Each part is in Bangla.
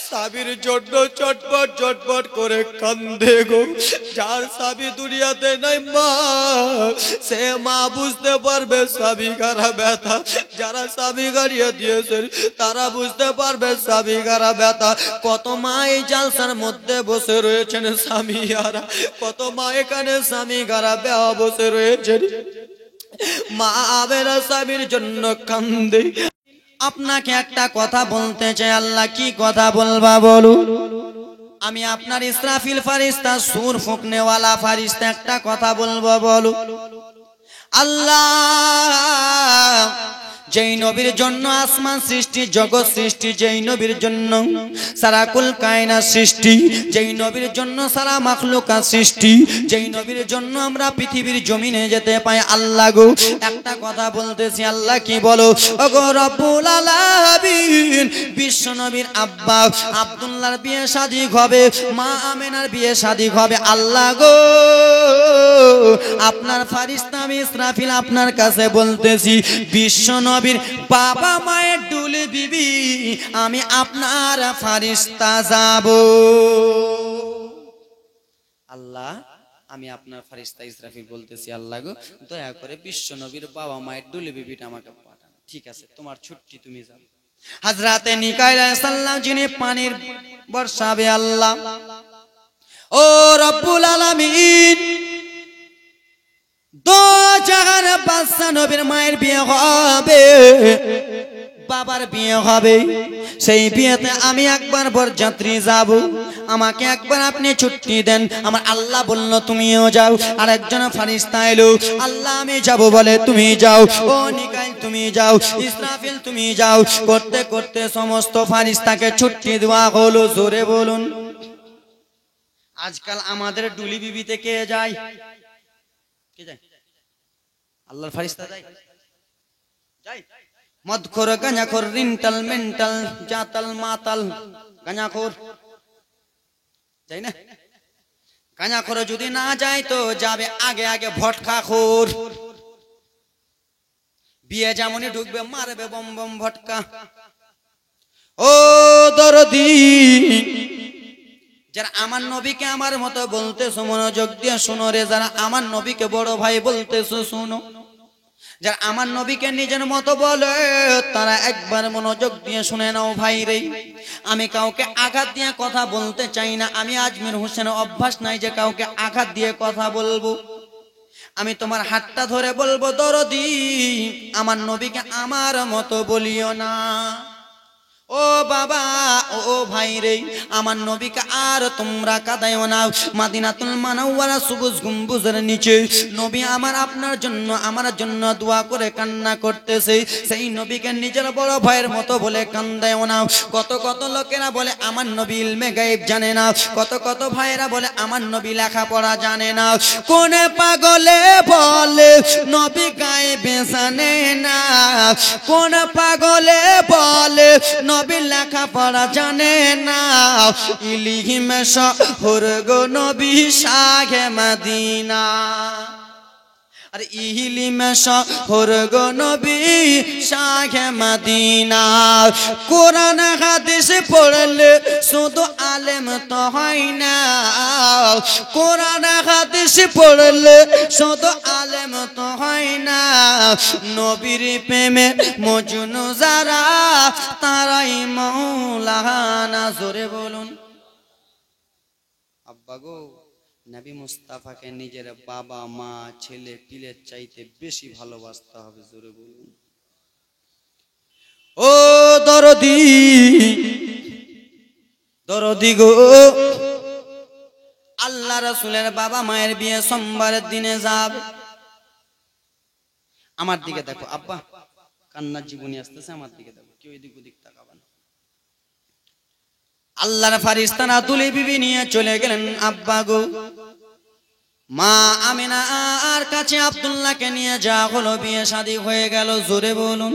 স্বামীর জন্য চটপট চটপট করে কান্দে গো। যার স্বামী দুনিয়াতে নাই মা, সে মা বুঝতে পারবে স্বামী কারা ব্যথা। যারা স্বামী গাড়িয়ে দিয়েছেন তারা বুঝতে পারবে স্বামী কারা ব্যথা। কত মা এই জালসার মধ্যে বসে রয়েছেন স্বামী হারা, কত মা এখানে স্বামী কারা বেয়া বসে রয়েছেন। মা আবেরা স্বামীর জন্য কান্দে। আপনাকে একটা কথা বলতে চাই, আল্লাহ কি কথা বলবা বলুন। আমি আপনার ইসরাফিল ফারিস্তা, সুর ফুঁকনেওয়ালা ফারিস্তা একটা কথা বলবো বলুন। আল্লাহ যেই নবীর জন্য আসমান সৃষ্টি, জগৎ সৃষ্টি, যেই নবীর জন্য সারা কুল কায়নাত সৃষ্টি, যেই নবীর জন্য সারা মাখলুকাত সৃষ্টি, যেই নবীর জন্য আমরা পৃথিবীর জমিনে যেতে পাই। আল্লাহ গো একটা কথা বলতেছি, আল্লাহ কি বলো ওগো রব্বুল আলামিন। বিশ্ব নবীর আব্বা আব্দুল্লাহর বিয়ে শাদী হবে, মা আমেনার বিয়ে শাদী হবে। আল্লাহ গো আপনার ফারিস্তা আমি ইসরাফিল আপনার কাছে বলতেছি, বিশ্ব নবীর বাবা মায়ের ডুলে বিবি আমি আপনার ফারিস্তা যাব। আল্লাহ আমি আপনার ফারিস্তা ইসরাফিল বলতেছি, আল্লাহ গো দয়া করে বিশ্ব নবীর বাবা মায়ের ডুলে বিবিটা আমাকে পাঠান। ঠিক আছে, তোমার ছুটি, তুমি যাও। হযরতে মিকাইল আলাইহিস সালাম যিনি পানির বর্ষাবে, আল্লাহ ও রব্বুল আলামিন, দো জাহান বাদশা নবীর মায়ের বিয়ে হবে, বাবার বিয়ে হবে। সেই বিয়েতে আমি একবার বরযাত্রী যাব, আমাকে একবার আপনি ছুটি দেন। আমার আল্লাহ বলল তুমিও যাও। আর একজন ফারিস্তা এলো, আল্লাহ আমি যাব বলে তুমি যাও। ও মিকাইল তুমি যাও, ইসরাফিল তুমি যাও। করতে করতে সমস্ত ফারিস্তাকে ছুটি দেওয়া হলো। জোরে বলুন। আজকাল আমাদের ডুলি বিবিতে কে যায়? কে যায়? আল্লাহর ফারিস্তা যায়? যায়? মদখোর, গাঁজাখোর, রিন্টাল, মেন্টাল, জাতাল, মাতাল, গাঁজাখোর যায় না? গাঁজাখোর যদি না যায় তো যাবে আগে আগে ভটকাখোর। বিয়ে যেমনই ঢুকবে মারবে বম বম ভটকা। ও দরদি, যারা আমার নবীকে আমার মতো বলতেছো মনোযোগ দিয়ে শোনো রে। যারা আমার নবীকে বড় ভাই বলতেছো শোনো। যারা আমার নবীকে নিজের মতো বলে তারা একবার মনোযোগ দিয়ে শুনে নাও ভাই রে। আমি কাউকে আঘাত দিয়ে কথা বলতে চাই না। আমি আজমির হোসেনের অভ্যাস নাই যে কাউকে আঘাত দিয়ে কথা বলবো। আমি তোমার হাতটা ধরে বলবো, দরদি আমার নবীকে আমার মতো বলিও না। ও বাবা, ও ভাই রে, আমার নবীকে আর তোমরা কাঁদাইও না। মদিনাতুল মুনাওয়ারা সবুজ গম্বুজের নিচে নবী আমার আপনার জন্য আমার জন্য দোয়া করে কান্না করতেছে। সেই নবীকে নিজের বড় ভাইয়ের মতো বলে কান্দাইও না। কত কত লোকেরা বলে আমার নবী ইলমে গায়েব জানে না। কত কত ভাইয়েরা বলে আমার নবী লেখাপড়া জানে না। কোন পাগলে বলে নবী গায়েবে জানে না? কোন পাগলে বলে নবী লেখাপড়া জানে না? ইলিহিম শহর গো নবী শাহে মদিনা। আর ইলিম শহর গো নবী শাহে মদিনা। কোরআন হাদিস পড়লে শুধু আলেম তো হয় না। কোরআন হাদিস পড়লে শুধু আলেম তো হয় না। নবীর প্রেমে মজনু যারা তারাই মাওলানা। জোরে বলুন। আব্বা গো, নবী মুস্তাফাকে নিজের বাবা মা ছেলে পিলের চাইতে বেশি ভালোবাসতে হবে। জোরে বলুন। ও দরদি, দরদি গো, আল্লাহ রাসূলের বাবা মায়ের বিয়ে সোমবারের দিনে যাবে। আমার দিকে দেখো আব্বা, কান্নার জীবনী আসতেছে। আমার দিকে দেখো, কেউ এদিক ওদিক তাকাবে না। আল্লাহর ফারিস্তারা দুলি বিবি নিয়ে চলে গেলেন। আব্বা গো, মা আমিনা আর কাছে আব্দুল্লাহকে নিয়ে যা হলো, বিয়ে শাদী হয়ে গেল। জোরে বলুন।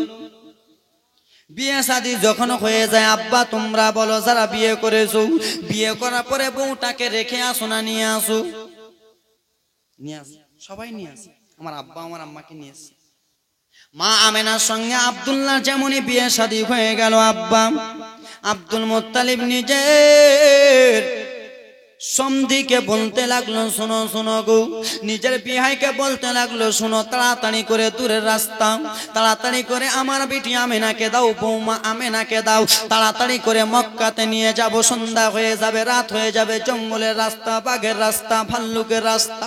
বিয়ে শাদী যখন হয়ে যায়, আব্বা তোমরা বলো যারা বিয়ে করেছো, বিয়ে করার পরে বউটাকে রেখে আসো না নিয়ে আসো? নিয়ে আসো, সবাই নিয়ে আসে। আমার আব্বা আমার আম্মাকে নিয়ে আসে। মা আমেনার সঙ্গে আব্দুল্লাহ যেমনই বিয়ে শাদী হয়ে গেল, আব্বা আব্দুল মুত্তালিব নিজের সমধিকে বলতে লাগলো, শোনো শোনো গো, নিজের বিহাইকে বলতে লাগলো, শোনো তাড়াতাড়ি করে দূরের রাস্তা, তাড়াতাড়ি করে আমার বিটি আমেনাকে দাও, বৌমা আমেনাকে দাও, তাড়াতাড়ি করে মক্কাতে নিয়ে যাব, সন্ধ্যা হয়ে যাবে, রাত হয়ে যাবে, জঙ্গলের রাস্তা, বাঘের রাস্তা, ভাল্লুকের রাস্তা,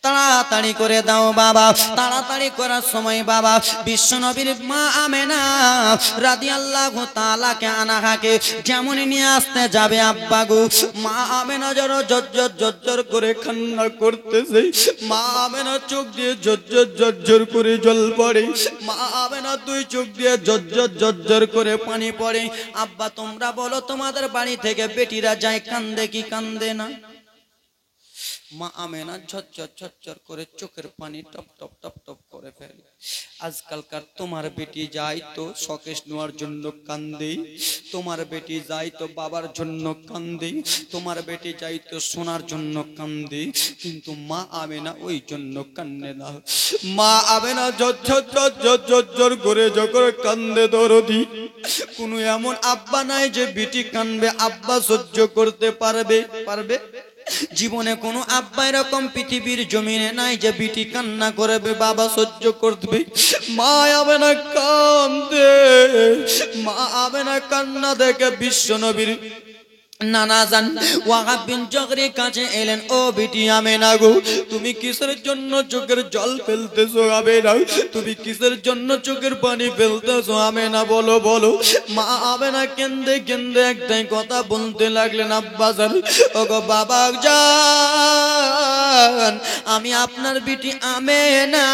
তাড়াতাড়ি করে দাও বাবা। তাড়াতাড়ি করার সময় বাবা বিশ্বনবীর মা আমেনা রাদিয়াল্লাহু তাআলা কে আনাহাকে যেমন নিয়ে আসতে যাবে আব্বা গো, মা আমেনা যেন জজ্জর জজ্জর করে কান্না করতেছে, মা আমেনা চোখ দিয়ে জজ্জর জজ্জর করে জল পড়ে, মা আমেনা দুই চোখ দিয়ে জজ্জর জজ্জর করে পানি পড়ে। আব্বা তোমরা বলো তোমাদের বাড়ি থেকে বেটিরা যায় কান্দে কি কান্দে না? মা আমেনা ঝরঝর ঝরঝর করে চোখের পানি টপ টপ টপ টপ করে ফেলে। আজকালকার তোমার বেটি যায় তো শকেশ নেওয়ার জন্য কান্দে, তোমার বেটি যায় তো বাবার জন্য কান্দে, তোমার বেটি যায় তো সোনার জন্য কান্দে, কিন্তু মা আমেনা ওই জন্য কান্দে না। মা আমেনা ঝরঝর ঝরঝর ঝরঝর করে যখন কান্দে দরদি, কোনো এমন আব্বা নাই যে বেটি কানবে আব্বা সহ্য করতে পারবে? পারবে? জীবনে কোনো আব্বা এরকম পৃথিবীর জমিনে নাই যে বিটি কান্না করবে বাবা সহ্য করবে। মা আমেনা কান্দে, মা আমেনা কান্না দেখে বিশ্বনবীর নানা জান ওয়াহাব বিন জগরির কাছে এলেন, ও বিটি আমেনা গো, তুমি কিসের জন্য চোখের জল ফেলতেছো আমেনা? তুমি কিসের জন্য চোখের পানি ফেলতেছো আমেনা? বলো বলো। মা আমেনা কেন্দে কেন্দে একটাই কথা বলতে লাগলেন, আব্বা জান, ও গো বাবা জান, আমি আপনার বিটি আমেনা,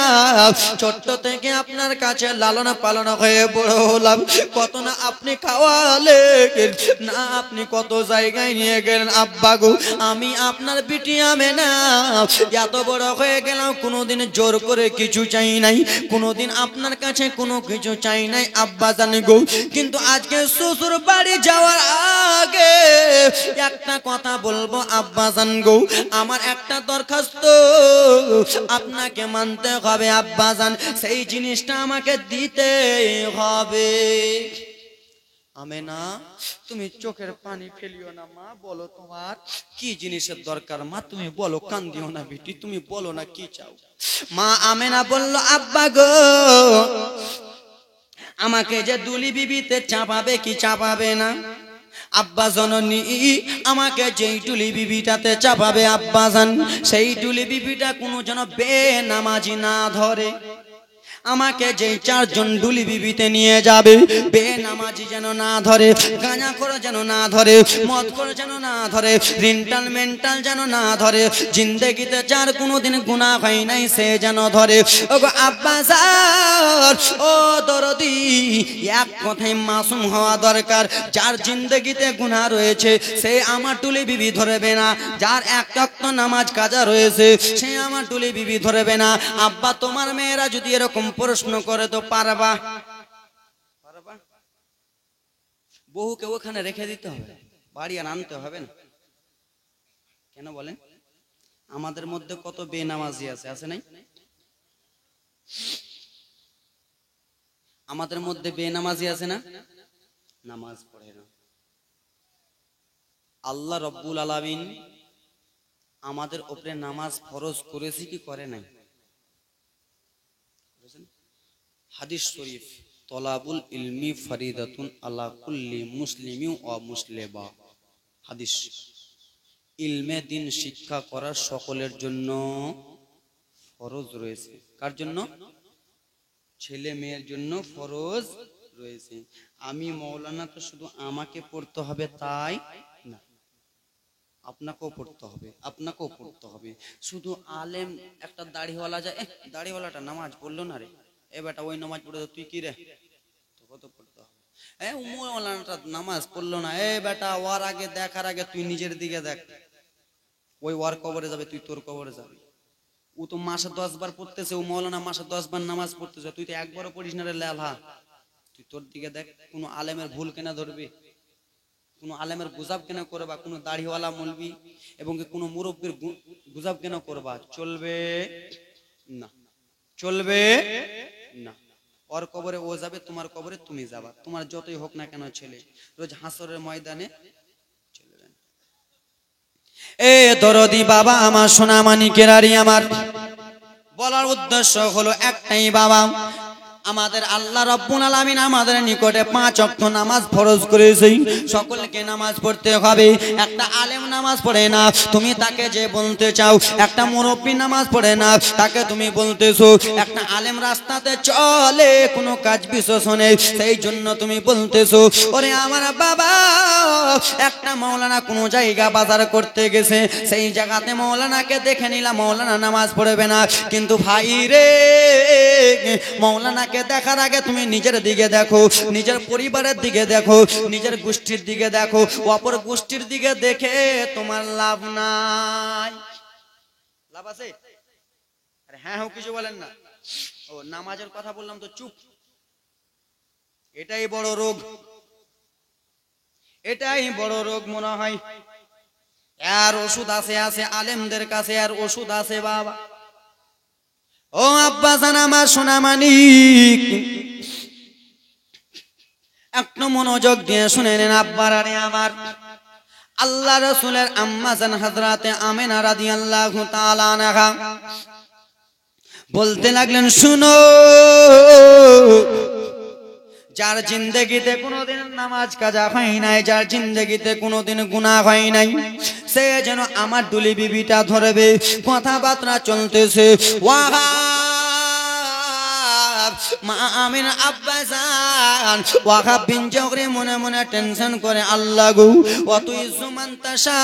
ছোট্ট থেকে আপনার কাছে লালন পালন হয়ে বড় হলাম, কত না আপনি খাওয়ালেন, না আপনি কত জায়গায় নিয়ে গেলেন আব্বা গো, আমি আপনার বিটি আমেনা এত বড় হয়ে গেলাম, কোনোদিন জোর করে কিছু চাই নাই, কোনোদিন আপনার কাছে কোনো কিছু চাই নাই আব্বা জান গো। কিন্তু আজকে শ্বশুর বাড়ি যাওয়ার আগে একটা কথা বলবো আব্বা জান গো, আমার একটা দরখাস্ত আপনাকে মানতে হবে আব্বা জান, সেই জিনিসটা আমাকে দিতে হবে। আমেনা তুমি চোখের পানি ফেলিও না মা, বলো তোমার কি জিনিসের দরকার মা, তুমি বলো, কান্দিও না বিটি, তুমি বলো না কি চাও। মা আমেনা বলল, আব্বা গো, আমাকে যে দুলি বিবিতে চাপাবে কি চাপাবে না? আব্বা জননী আমাকে যেই টুলি বিবিটাতে চাপাবে আব্বা জান, সেই টুলি বিবিটা কোনো যেন বেনামাজি না ধরে, আমাকে যেই চারজন ডুলি বিবিতে নিয়ে যাবে বেনামাজি যেন না ধরে, গাঁজা করে যেন না ধরে, মদ করে যেন না ধরে, রিন্টাল মেন্টাল যেন না ধরে, জিন্দেগিতে যার কোনোদিন গুনাহ হয় নাই সে যেন ধরে। ওগো আব্বা স্যার, ও দরদি, এক কথায় মাসুম হওয়া দরকার, যার জিন্দেগিতে গুনাহ রয়েছে সে আমার টুলি বিবি ধরবে না, যার এক ওয়াক্ত নামাজ কাজা রয়েছে সে আমার টুলি বিবি ধরবে না। আব্বা তোমার মেয়েরা যদি এরকম প্রশ্ন করে তো পারবা? পারবা? বহুকে ওখানে রেখে দিতে হবে, বাড়ি আর আনতে হবে না। কেন বলেন? আমাদের মধ্যে কত বেনামাজি আছে, আছে নাই? আমাদের মধ্যে বেনামাজি আছে না? নামাজ পড়ে না। আল্লাহ রব্বুল আলামিন আমাদের উপরে নামাজ ফরজ করেছে কি করে নাই? হাদিস শরীফ, তলাবুল ইলমি ফরিদাতুন আলা কুল্লি মুসলিমিন ওয়া মুসলিমা, হাদিস, ইলমে দিন শিক্ষা করা সকলের জন্য ফরজ রয়েছে। কার জন্য? ছেলে মেয়ের জন্য ফরজ রয়েছে। আমি মৌলানা তো শুধু আমাকে পড়তে হবে তাই না, আপনাকেও পড়তে হবে, আপনাকেও পড়তে হবে। শুধু আলেম একটা দাড়িওয়ালা যায়, দাড়িওয়ালাটা নামাজ পড়লো না রে, এ বেটা ওই নামাজ পড়ে তুই কি রে, তোকে তো পড়তে হবে। মৌলানাটা নামাজ পড়লো না, এ বেটা ওর আগে দেখার আগে তুই নিজের দিকে দেখ, ওই ওর কবরে যাবে, তুই তোর কবরে যাবি। ও তো মাসে 10 বার পড়তেছে, ও মৌলানা মাসে 10 বার নামাজ পড়তেছে, তুই তো একবারও পড়িস না রে লেলহা, তুই তোর দিকে দেখ। কোনো আলেমের ভুল কেনা ধরবি, কোনো আলেমের গুজাব কেন করবা, কোনো দাড়িওয়ালা মৌলবি এবং কোনো মুরব্বীর গুজাব কেন করবা? চলবে না, চলবে না। ওর কবরে ও যাবে, তোমার কবরে তুমি যাবা, তোমার যতই হোক না কেন ছেলে, রোজ হাসরের ময়দানে চলে যান। এ দরদি বাবা আমার, সোনা মানিকেরারি আমার, বলার উদ্দেশ্য হলো একটাই বাবা, আমাদের আল্লাহ রাব্বুল আলামিন আমাদের নিকটে 5 ওয়াক্ত নামাজ ফরজ করেছে, সকলকে নামাজ পড়তে হবে। একটা আলেম নামাজ পড়ে না, তুমি তাকে যে বলতে চাও, একটা মুরব্বি নামাজ পড়ে না, তাকে তুমি বলতেছো। একটা আলেম রাস্তাতে চলে, কোনো কাজ বিশেষ নেই, সেই জন্য তুমি বলতেছো ওরে আমার বাবা। একটা মাওলানা কোনো জায়গা বাজার করতে গেছে, সেই জায়গাতে মাওলানাকে দেখে নিলাম, মাওলানা নামাজ পড়বে না, কিন্তু ভাই রে, মাওলানাকে দেখার আগে তুমি নিজের দিকে দেখো, নিজের পরিবারের দিকে দেখো, নিজের গোষ্ঠীর দিকে দেখো, অপর গোষ্ঠীর দিকে দেখে তোমার লাভ নাই। লাভ আছে? আরে হ্যাঁ হ্যাঁ কিছু বলেন না। ও নামাজের কথা বললাম তো চুপ। এটাই বড় রোগ, এটাই বড় রোগ মনে হয়। আর ওষুধ আছে আলেমদের কাছে, আর ওষুধ আছে বাবা। ও আব্বা জান আমার, সোনা মানিক, একটু মনোযোগ দিয়ে শুনে নেন আব্বার আরে আমার। আল্লাহ রাসূলের আম্মা জান হযরতে আমিনা রাদিয়াল্লাহু তাআলা আনহা বলতে লাগলেন, শুনো, যার জিন্দেগিতে কোনোদিন নামাজ কাজা হয় নাই, যার জিন্দেগিতে কোনোদিন গুনাহ হয় নাই, সে যেন আমার দুলি বিবিটা ধরবে। কথাবার্তা চলতেছে, মা আমিনা আব্বা জান ওয়াহাব বিন জগরি মনে মনে টেনশন করে, আল্লাহ গো, অত ইজ্জত মান তাশা,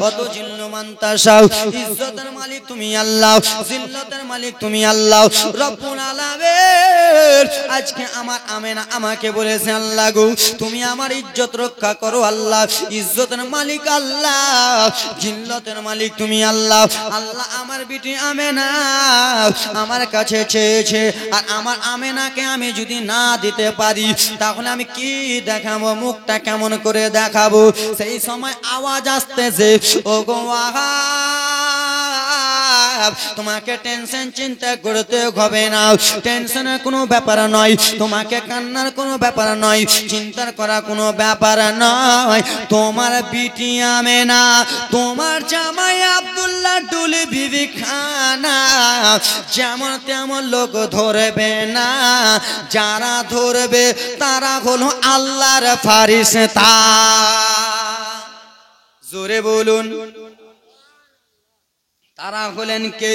অত জিল্লু মান তাশা, ইজ্জতের মালিক তুমি আল্লাহ, জিল্লতের মালিক তুমি আল্লাহ রব্বুল আলামিন। আজকে আমার আমিনা আমাকে বলেছে, আল্লাহ গো, তুমি আমার ইজ্জত রক্ষা করো আল্লাহ, ইজ্জতের মালিক আল্লাহ, জিল্লতের মালিক তুমি আল্লাহ। আল্লাহ আমার বিটি আমিনা আমার কাছে চেয়েছে, আর আমার আমিনাকে আমি যদি না দিতে পারি, তাহলে আমি কি দেখাবো, মুখটা কেমন করে দেখাবো? সেই সময় আওয়াজ আসতেছে, ও গো ওয়াহাব, তোমাকে টেনশন চিন্তা করতে হবে না, টেনশনের কোনো ব্যাপার নয়, তোমাকে কান্নার কোনো ব্যাপার নয়, চিন্তার করা কোনো ব্যাপার নয়। তোমার বিটি আমিনা, তোমার জামাই আব্দুল্লাহ দুলি বিবি খানা যেমন তেমন লোক ধরবে না, যারা ধরবে তারা হলো আল্লাহর ফারিস্তা। জোরে বলুন, তারা হলেন কে?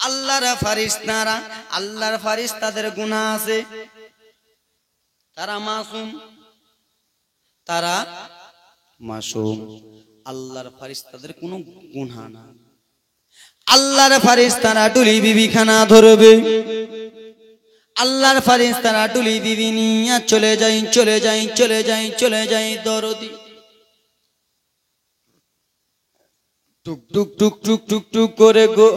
আল্লাহর ফারিস্তারা। আল্লাহর ফারিস্তাদের গুনাহ আছে, তারা মাসুম, তারা মাসুম। আল্লাহর ফারিস্তাদের কোনো গুনাহ না। আল্লাহর ফারিস্তারা দুলি বিবি খানা ধরবে, আল্লাহর ফারিস্তারা দুলি বিবি নিয়ে চলে যাই, চলে যাই, চলে যাই, চলে যাই দরদি। টুক টুক টুক টুক টুক টুক করে গো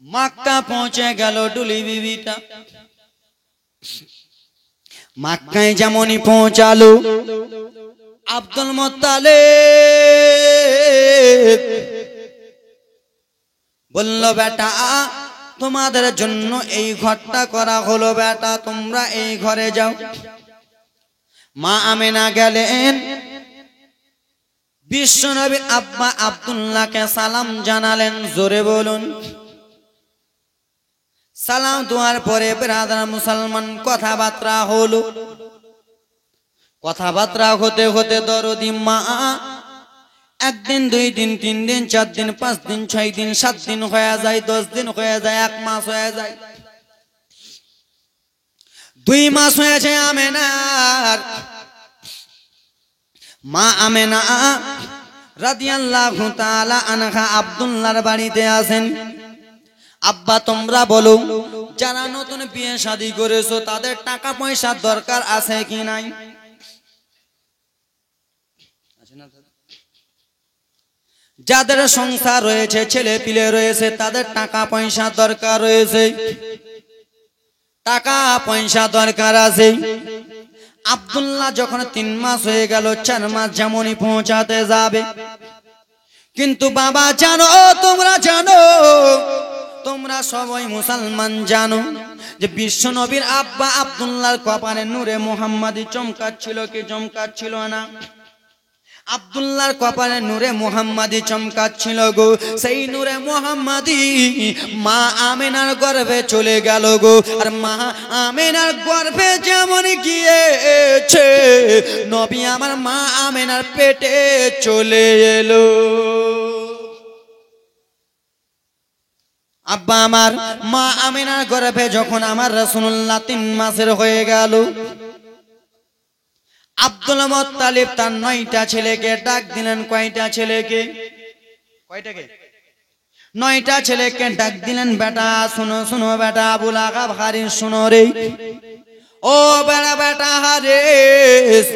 মক্কা পৌঁছে গেল দুলি বিবিটা। মক্কায় যেমনই পৌঁছালো, আব্দুল মুত্তালিব বলল, বেটা তোমাদের জন্য এই ঘরটা করা হলো, বেটা তোমরা এই ঘরে যাও। মা আমিনা গেলেন, বিশ্বনবীর আব্বা আব্দুল্লাহকে সালাম জানালেন। জোরে বলুন। সালাম দেওয়ার পরে ব্রাদার মুসলমান কথাবার্তা হলো। কথাবার্তা হতে হতে দরদি মা একদিন, 2 দিন, 3 দিন, 4 দিন, 5 দিন, 6 দিন, 7 দিন হয়ে যায়, 10 দিন হয়ে যায়, 1 মাস হয়ে যায়, 2 মাস হয়েছে। আমিনার মা আমিনা রাদিয়াল্লাহু তাআলা আনহা আব্দুল্লাহর বাড়িতে আসেন। আব্বা তোমরা বলো, যারা নতুন বিয়ে শাদী করেছো তাদের টাকা পয়সার দরকার আছে কি নাই? যাদের সংসার রয়েছে, ছেলে পিলে রয়েছে, তাদের টাকা পয়সা দরকার রয়েছে, টাকা পয়সা দরকার আছে। আব্দুল্লাহ যখন 3 মাস হয়ে গেল, 4 মাস যেমনই পৌঁছাতে যাবে, কিন্তু বাবা জানো, তোমরা জানো, তোমরা সবাই মুসলমান জানো যে বিশ্ব নবীর আব্বা আব্দুল্লাহর কপালে নূরে মুহাম্মাদি চমকাচ্ছিল কি চমকাচ্ছিল না? আব্দুল্লাহর কপালে নূরে মুহাম্মাদি চমকাচ্ছিল গো। সেই নূরে মুহাম্মাদি মা আমেনার গর্ভে চলে গেল গো। আর মা আমেনার গর্ভে যেমন গিয়েছে, নবী আমার মা আমেনার পেটে চলে এলো। আব্বা আমার মা আমেনার গর্ভে যখন আমার রাসূলুল্লাহ 3 মাসের হয়ে গেল, আব্দুল মুত্তালিব তার 9টা ছেলেকে ডাক দিলেন। কয়টা ছেলেকে? কয়টাকে? 9টা ছেলেকে ডাক দিলেন। বেটা শুনো শুনো বেটা, আবুল আহাব হারিস শুনো রে। ও বেটা বেটা হারিস,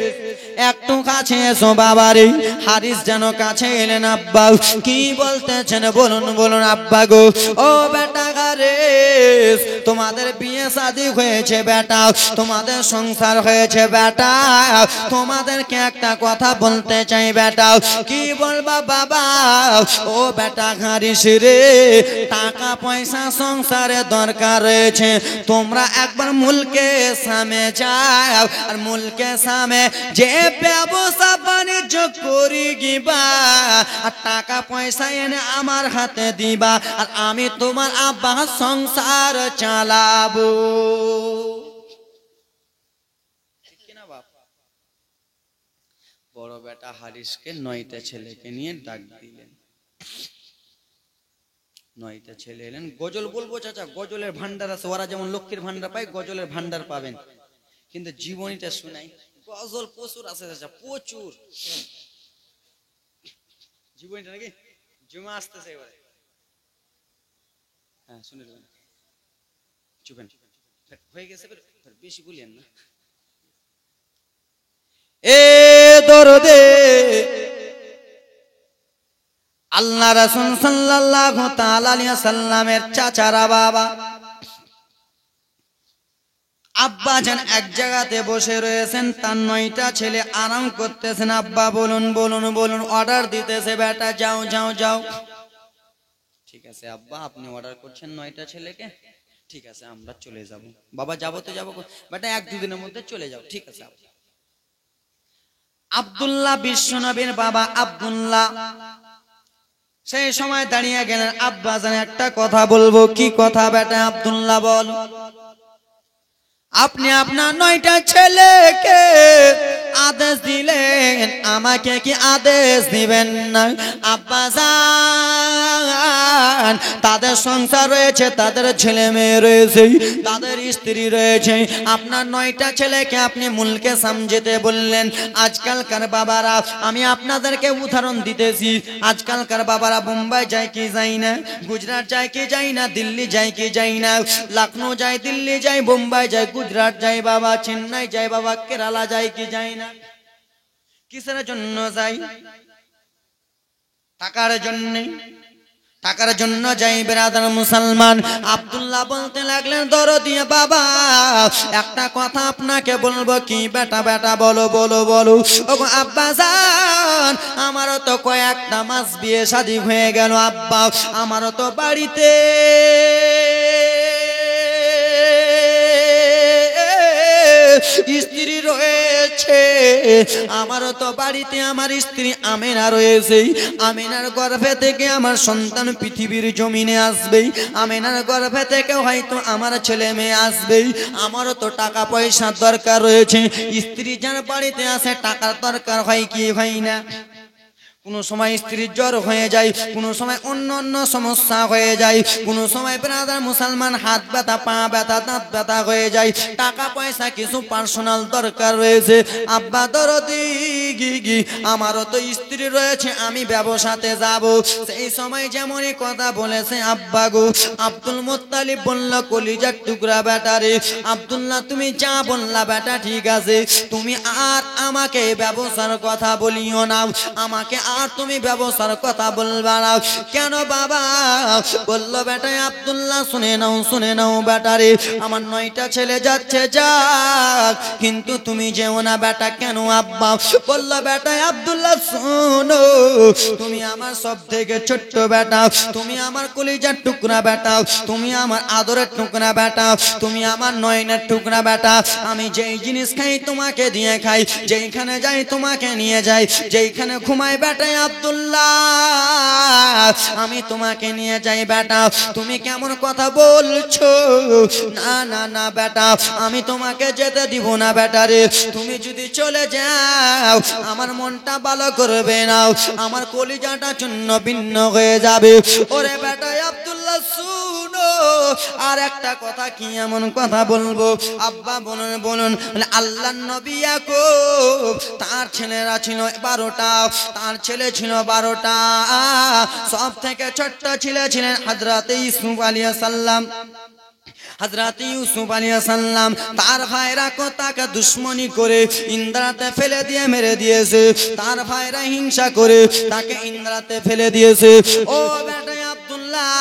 একটু কাছে এসো বাবা রে। হারিস যেন কাছে এলেন। আব্বা কি বলতেছেন বলুন বলুন আব্বা গো। ও বেটা হারিস, তোমাদের বিয়ে শাদী হয়েছে বেটা, তোমাদের সংসার হয়েছে বেটা, তোমাদেরকে একটা কথা বলতে চাই বেটা। কি বলবা বাবা? ও বেটা হারিস রে, টাকা পয়সা সংসারে দরকার রয়েছে, তোমরা একবার মুলকে সামে যাও। আর মুলকে সামে যে ব্যবসা বাণিজ্য করি গিবা, আর টাকা পয়সা এনে আমার হাতে দিবা, আর আমি তোমার আব্বা সংসার চালাবো। ঠিক কিনা বাপ? বড় বেটা হারিসকে 9টা ছেলেকে নিয়ে ডাক দিলেন। 9টা ছেলে এলেন। গজল বলবো চাচা, গজলের ভান্ডার আছে। ওরা যেমন লক্ষ্মীর ভান্ডার পায়, গজলের ভান্ডার পাবেন, কিন্তু জীবনীটা শুনাই। গজল প্রচুর আছে চাচা, প্রচুর। জীবনীটা নাকি জমা আসতেছে এবারে। হ্যাঁ শুনে নেবেন, চুপেন হয়ে গেছে, বেশি বলিয়েন না। এ দরদে আল্লাহ রাসূল সাল্লাল্লাহু তাআলা আলাইহি সাল্লামের চাচারা বাবা আব্বা জান এক জায়গাতে বসে রয়েছেন। তার 9টা ছেলে আরাম করতেছেন। আব্বা বলুন বলুন বলুন অর্ডার দিতেছে, বেটা যাও যাও যাও। ঠিক আছে আব্বা, আপনি অর্ডার করছেন 9টা ছেলেকে, ঠিক আছে আমরা চলে যাব। বাবা যাবো তো যাবো, বেটা 1-2 দিনের মধ্যে চলে যাও। ঠিক আছে। আব্দুল্লাহ বিশ্বনবীর বাবা আব্দুল্লাহ সেই সময় দাঁড়িয়ে গেলেন। আব্বা জান একটা কথা বলবো। কি কথা বেটা? আব্দুল্লাহ বল। আপনি আপনার 9টা ছেলেকে আদেশ দিলেন, আমাকে কি আদেশ দিবেন না? আব্বা জান, তাদের সংসার রয়েছে, তাদের ছেলে মেয়ে রয়েছে, তাদের স্ত্রী রয়েছে। আপনার 9টা ছেলেকে আপনি মুলকে সামজেতে বললেন। আজকালকার বাবারা, আমি আপনাদেরকে উদাহরণ দিতেছি, আজকালকার বাবারা বোম্বাই যায় কি যায় না, গুজরাট যায় কি যায় না, দিল্লি যায় কি যায় না, লখনৌ যায়, দিল্লি যায়, বোম্বাই যায়, গুজরাট যায় বাবা, চেন্নাই যায় বাবা, কেরালা যায় কি যায় না? কিসের জন্য যাই? টাকার জন্য। টাকার জন্য যাই বেরাদার মুসলমান। আব্দুল্লাহ বলতে লাগলেন, দরদি বাবা একটা কথা আপনাকে বলবো। কি বেটা? বেটা বলো বলো বলো। ওগো আব্বা জান, আমারও তো কয়েকটা মাস বিয়ে শাদী হয়ে গেল আব্বা, আমারও তো বাড়িতে স্ত্রী রয়েছে, আমারও তো বাড়িতে আমার স্ত্রী আমেনা রয়েছে। আমেনার গর্ভে থেকে আমার সন্তান পৃথিবীর জমিনে আসবে, আমেনার গর্ভে থেকে হয়তো আমার ছেলে মেয়ে আসবে। আমারও তো টাকা পয়সার দরকার রয়েছে। স্ত্রী যার বাড়িতে আসে টাকার দরকার হয় কি হয় না? কোনো সময় স্ত্রীর জ্বর হয়ে যায়, কোনো সময় অন্য অন্য সমস্যা হয়ে যায়, কোনো সময় ব্রাদার মুসলমান হাত ব্যথা, পা ব্যথা, দাঁত ব্যথা হয়ে যায়। টাকা পয়সা কিছু পার্সোনাল দরকার রয়েছে। আব্বা দরদি গি আমারও তো স্ত্রী রয়েছে, আমি ব্যবসাতে যাব। সেই সময় যেমনই কথা বলেছে আব্বা গো, আব্দুল মুত্তালিব বলল, কলিজার টুকরা বেটা রে আব্দুল্লাহ, তুমি যা বললা বেটা ঠিক আছে, তুমি আর আমাকে ব্যবসার কথা বলিও না, আমাকে আর তুমি ব্যবসার কথা বলবা না কেন বাবা? বলল বেটা আব্দুল্লাহ শুনে নাও বেটারে, আমার 9টা ছেলে যাচ্ছে যাক, কিন্তু তুমি যেও না বেটা। কেন আব্বা? বলল বেটা আব্দুল্লাহ শোনো, তুমি আমার সব থেকে ছোট্ট বেটা, তুমি আমার কলিজার টুকরা বেটা, তুমি আমার আদরের টুকরা বেটা, তুমি আমার নয়নের টুকরা বেটা। আমি যেই জিনিস খাই তোমাকে দিয়ে খাই, যেইখানে যাই তোমাকে নিয়ে যাই, যেইখানে ঘুমাই বেটা আব্দুল্লাহ আমি তোমাকে নিয়ে যাই বেটা। তুমি কেমন কথা বলছো? না না না বেটা, আমি তোমাকে যেতে দিব না বেটা রে। তুমি যদি চলে যাও আমার মনটা ভালো করবে না, আমার কলিজাটা চূর্ণ ভিন্ন হয়ে যাবে। ওরে বেটা আব্দুল্লাহ শুনো, আর একটা কথা, কি এমন কথা বলবো আব্বা? বলুন। আল্লাহর নবী ইয়াকুব তার ছেলেরা ছিল 12টা, তার ছেলে ছিল 12টা। সব থেকে ছোট্ট ছেলে ছিলেন হযরত ইউসুফ আলাইহিস সালাম। হযরত ইউসুফ আলাইহিস সালাম তার ভাইরা তাকে দুশমনি করে ইন্দ্রাতে ফেলে দিয়ে মেরে দিয়েছে। তার ভাইরা হিংসা করে তাকে ইন্দ্রাতে ফেলে দিয়েছে। ও বেটা আব্দুল্লাহ,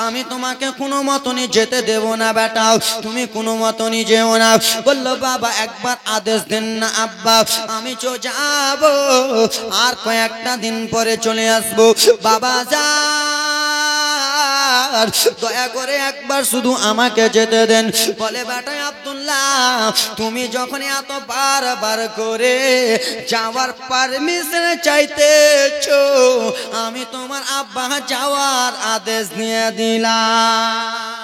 আমি তোমাকে কোনো মতনই যেতে দেব না বেটা, তুমি কোনো মতনই যেও না। বলল বাবা একবার আদেশ দেন না আব্বা, আমি যাব, আর কয়েকটা দিন পরে চলে আসবো। বাবা যা, দয়া করে একবার শুধু আমাকে যেতে দেন। বলে বেটা আব্দুল্লাহ, তুমি যখন এত বারবার করে যাওয়ার পারমিশন চাইতেছো, আমি তোমার আব্বা যাওয়ার আদেশ নিয়ে দিলাম।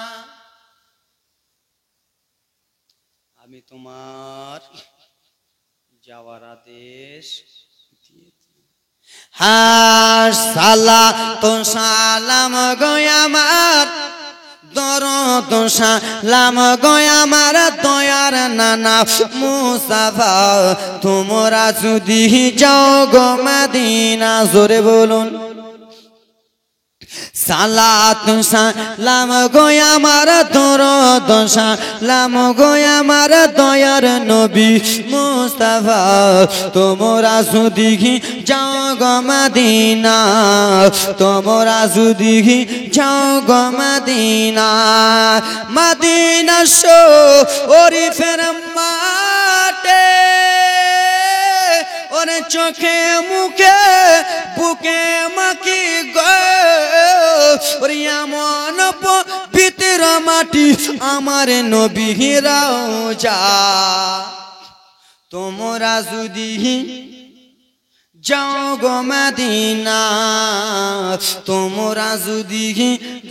আমি তোমার যাওয়ার আদেশ সালাত সালাম গো আমার দরদ সালাম গো আমার দয়ার নানা মুস্তাফা, তোমরা যদি যাও গো মদিনা, জোরে বলুন সালাত সালাম গো আমার দরদ সালাম গো আমার দয়ার নবী মুস্তাফা, তোমরা যদি যাও গো মদিনা, তোমরা যদি যাও গো মদিনা। মদিনা শরীফের মাঠে ওরে চোখে মুখে বুকে মাকি গো, এমন পবিত্র মাটি আমার নবীর রওজা, তোমরা যদি যাও গো মদিনা, তোমরা যদি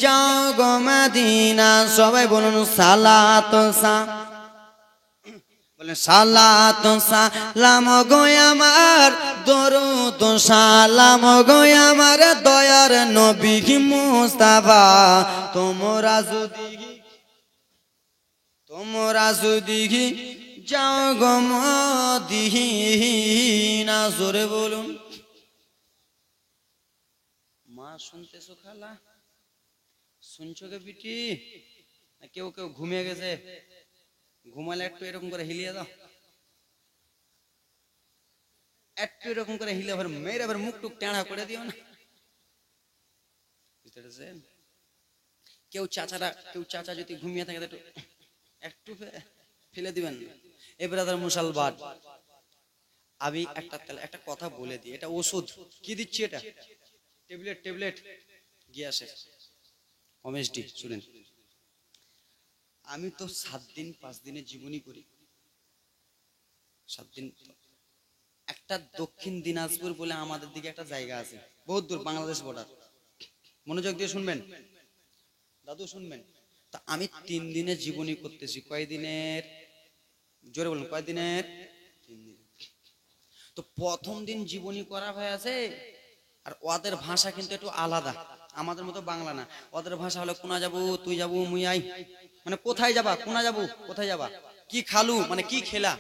যাও গো মদিনা। সবাই বলুন সালাত সালাত সালাম গো আমার দরুদ সালাম গো আমার দয়ার নবী মুস্তাফা, তোমরা যদি যাও গো মদিনা, জোরে বলুন। মা শুনতেছো খালা? শুনছো কে বিটি? কেউ ঘুমিয়ে গেছে? ঘুমালে একটু এরকম করে হিলিয়ে দাও, একটু এরকম করে হিলে আবার মেয়ের আবার মুখ টুক টেঁড়া করে দিও না। কেউ চাচা যদি ঘুমিয়ে থাকে একটু ফেলে দিবেন। এবার মুসলমান, আমি একটা কথা বলে দিই, এটা ওষুধ। কি দিচ্ছি? এটা ট্যাবলেট গ্যাসের ওএমএসডি। শুনেন, আমি তো 7 দিন 5 দিনের জীবনী করি। 7 দিন একটা দক্ষিণ দিনাজপুর বলে আমাদের দিকে একটা জায়গা আছে, বহুত দূর, বাংলাদেশ বর্ডার। মনোযোগ দিয়ে শুনবেন দাদু, শুনবেন। তা আমি 3 দিনের জীবনী করতেছি। কয়দিনের? জোরে বলুন, কয়দিনের? 3 দিন। তো প্রথম দিন জীবনী করা হয়েছে, আর ওদের ভাষা কিন্তু একটু আলাদা, আমাদের মতো বাংলা না। ওদের ভাষা হলো কোনা যাবো, তুই যাবো, মুই আই, মানে কোথায় যাবা, কোনা যাবো, কোথায় যাবা, কি খালু মানে কি খেলা,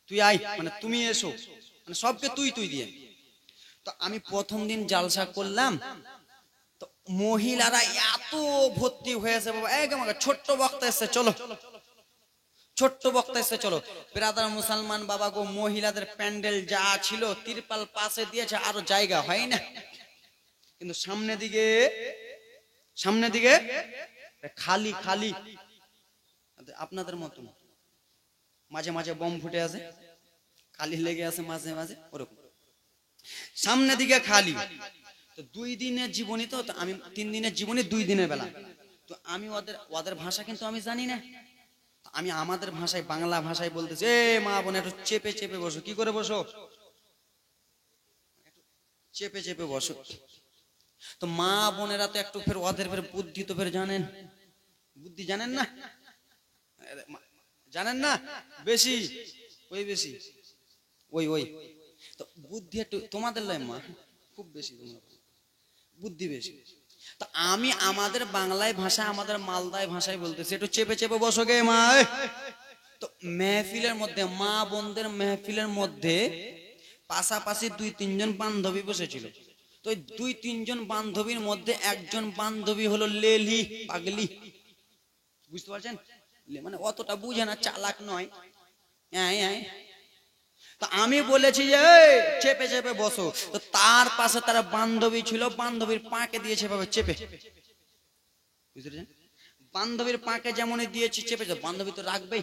তুই আই মানে তুমি এসো, মানে সবকে তুই দিয়ে। তো আমি প্রথম দিন জালসা করলাম, তো মহিলারা এত ভর্তি হয়েছে বাবা, এক আমাকে ছোট্ট বক্তা এসছে, চলো ছোট্ট বক্তা এসে চলো ব্রাদার মুসলমান বাবা গো, মহিলাদের প্যান্ডেল যা ছিল তিরপাল পাশে দিয়েছে, আরো জায়গা হয় না, কিন্তু সামনে দিকে খালি খালি। আপনাদের মতো মাঝে মাঝে বম ফুটে আছে, খালি লেগে আছে মাঝে মাঝে, ওরকম সামনে দিকে খালি। তো 2 দিনের জীবনী, তো আমি 3 দিনের জীবনী 2 দিনের বেলা, তো আমি ওদের ভাষা কিন্তু আমি জানি না, আমি আমাদের ভাষায় বাংলা ভাষায় বলতেছি, এ মা বোন একটু চেপে চেপে বসো। কি করে বসো? চেপে চেপে বসো। তো মা বোনেরা তো একটু ফের ওদের ফের বুদ্ধি তো ফের জানেন, বুদ্ধি জানেন না, জানেন না, বেশি বেশি ওই তো বুদ্ধি একটু তোমাদের লয় মা, খুব বেশি তোমরা বুদ্ধি বেশি। তো আমি আমাদের বাংলায় ভাষা, আমাদের মালদায় ভাষায় বলতেছি, একটু চেপে চেপে বসো গে মা। তো মেহফিলের মধ্যে, মা বোনদের মেহফিলের মধ্যে পাশাপাশি 2-3 জন বান্ধবী বসেছিল। তো 2-3 জন বান্ধবীর মধ্যে একজন বান্ধবী হলো লেলি, পাগলি, বুঝতে পারছেন? মানে অতটা বুঝে না, চালাক নয়। তো আমি বলেছি যে চেপে চেপে বসো, তো তার পাশে তার বান্ধবী ছিল, বান্ধবীর পাকে দিয়েছে ভাবে চেপে, বুঝলেন? বান্ধবীর পাকে যেমনই দিয়েছি চেপে, বান্ধবী তো রাখবেই।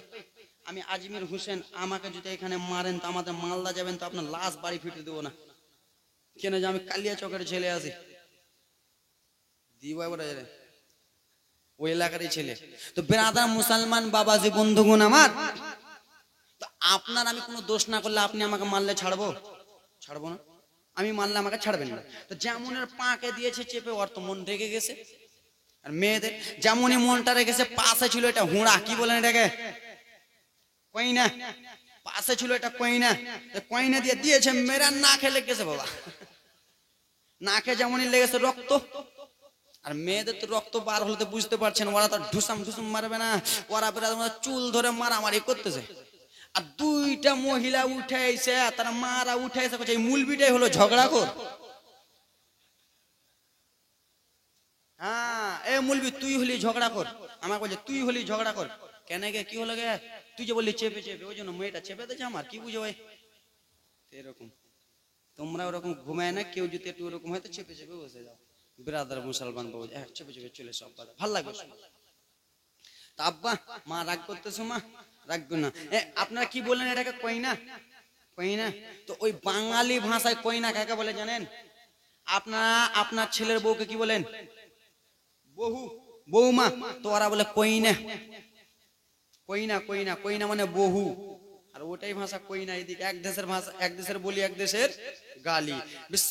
আমি আজমির হোসেন, আমাকে যদি এখানে মারেন তো আমাদের মালদা যাবেন, তো আপনার লাশ বাড়ি ফিটে দেবো না, কেন যে আমি কালিয়া চকের ছেলে আছি, ওই এলাকারই ছেলে। তো ব্রাদার মুসলমান বাবাজি বন্ধুগণ আমার, তো আপনার আমি কোনো দোষ না করলে আপনি আমাকে মারলে ছাড়বো না, আমি মারলে আমাকে ছাড়বেন না। তো যেমনের পাকে দিয়েছে চেপে, ওর তো মন রেগে গেছে। আর মেয়েদের যেমনই মনটা রেগেছে, পাশে ছিল এটা হুঁড়া, কি বলেন এটাকে, কইনা, পাশে ছিল এটা কইনা, কইনা দিয়ে দিয়েছে, মেয়েরা নাকে লেগেছে বাবা, নাকে যেমনই লেগেছে রক্ত। আর মেয়েদের তো রক্ত বার হলে তো বুঝতে পারছেন, ওরা তো ঢুসাম ঢুসুম মারবে না, ওরা চুল ধরে মারামারি করতেছে। আর 2টা মহিলা উঠে এসে, তারা মারা উঠে এসে এই মুলবিটাই হলো ঝগড়া কর। হ্যাঁ, এ মুলবি তুই হলি ঝগড়া কর, আমাকে বলছে তুই হলি ঝগড়া কর। কেন গে, কি হলো গে? তুই যে বললি চেপে চেপে, ওই জন্য মেয়েটা চেপে দিয়েছে আমার, কি বুঝো ভাই? এরকম তোমরা ওরকম ঘুমায় না, কেউ যদি একটু ওরকম হয় তো চেপে চেপে বসে যাও। ব্রাদার মুসলমান বাবু চেপে চেপে চলে সব ভাল লাগবে। তা আব্বা, মা রাগ করতেছো, মা রাখবে না। আপনারা কি বললেন এটাকে কইনা? কইনা তো ওই বাঙালি ভাষায় কইনা কাকে বলে জানেন? আপনারা আপনার ছেলের বউকে কি বলেন? বহু, বৌমা। তো ওরা বলে কইনা, কইনা কইনা কইনা মানে বহু। আর ওটাই ভাষা কইনা। এদিকে এক দেশের ভাষা, এক দেশের বলি, এক দেশের গালি।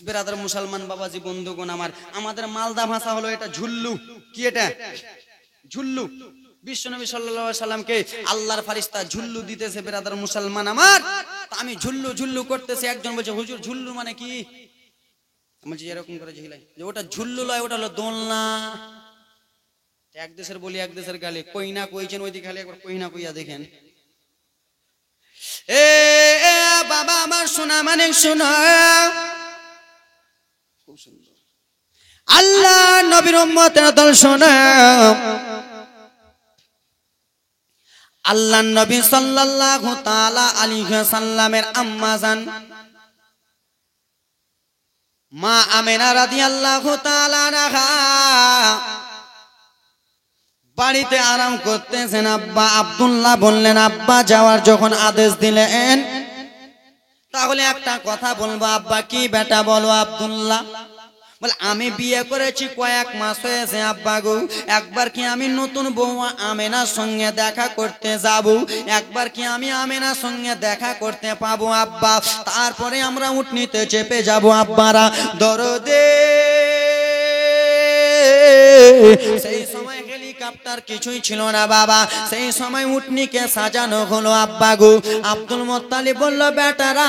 ব্রাদার মুসলমান বাবাজি বন্ধুগণ আমার, আমাদের মালদা ভাষা হলো এটা ঝুল্লু। কি এটা? ঝুল্লু। বিশ্বনবী সাল্লাল্লাহু আলাইহি সাল্লামকে আল্লাহর ফারিস্তা ঝুল্লু দিতেছে ব্রাদার মুসলমান আমার। তা আমি ঝুল্লু ঝুল্লু করতেছি, একজন বলছে হুজুর ঝুল্লু মানে কি? বলছি এরকম করে ঝিলাই যে ওটা ঝুল্লু লয়, ওটা হলো দোলনা। এক দেশের বলি, এক দেশের গালি। কইনা কইছেন ওইদিকে, খালি একবার কইনা কইয়া দেখেন। এ বাবা আমার শোনা মানে শোনা, খুব সুন্দর। আল্লাহ নবীর উম্মতের দল শোনা, আল্লাহ নবী সাল্লাল্লাহু তাআলা আলাইহি সাল্লামের আম্মা জান মা আমেনা রাদিয়াল্লাহু তাআলা আনহা বাড়িতে আরাম করতেছেন। আব্বা আব্দুল্লাহ বললেন, আব্বা যাওয়ার যখন আদেশ দিলেন, তাহলে একটা কথা বলবো। আব্বা কি? বেটা বলো। আব্দুল্লাহ বলে, আমি বিয়ে করেছি কয়েক মাস হয়েছে আব্বা গো, একবার কি আমি নতুন বউ আমেনার সঙ্গে দেখা করতে যাব? একবার কি আমি আমেনার সঙ্গে দেখা করতে পাবো আব্বা? তারপরে আমরা উঠনিতে চেপে যাব আব্বারা দরদে। সেই সময় হেলিকপ্টার কিছুই ছিল না বাবা, সেই সময় উটনিকে সাজানো হলো আব্বা গো। আব্দুল মুত্তালিব বলল, বেটারা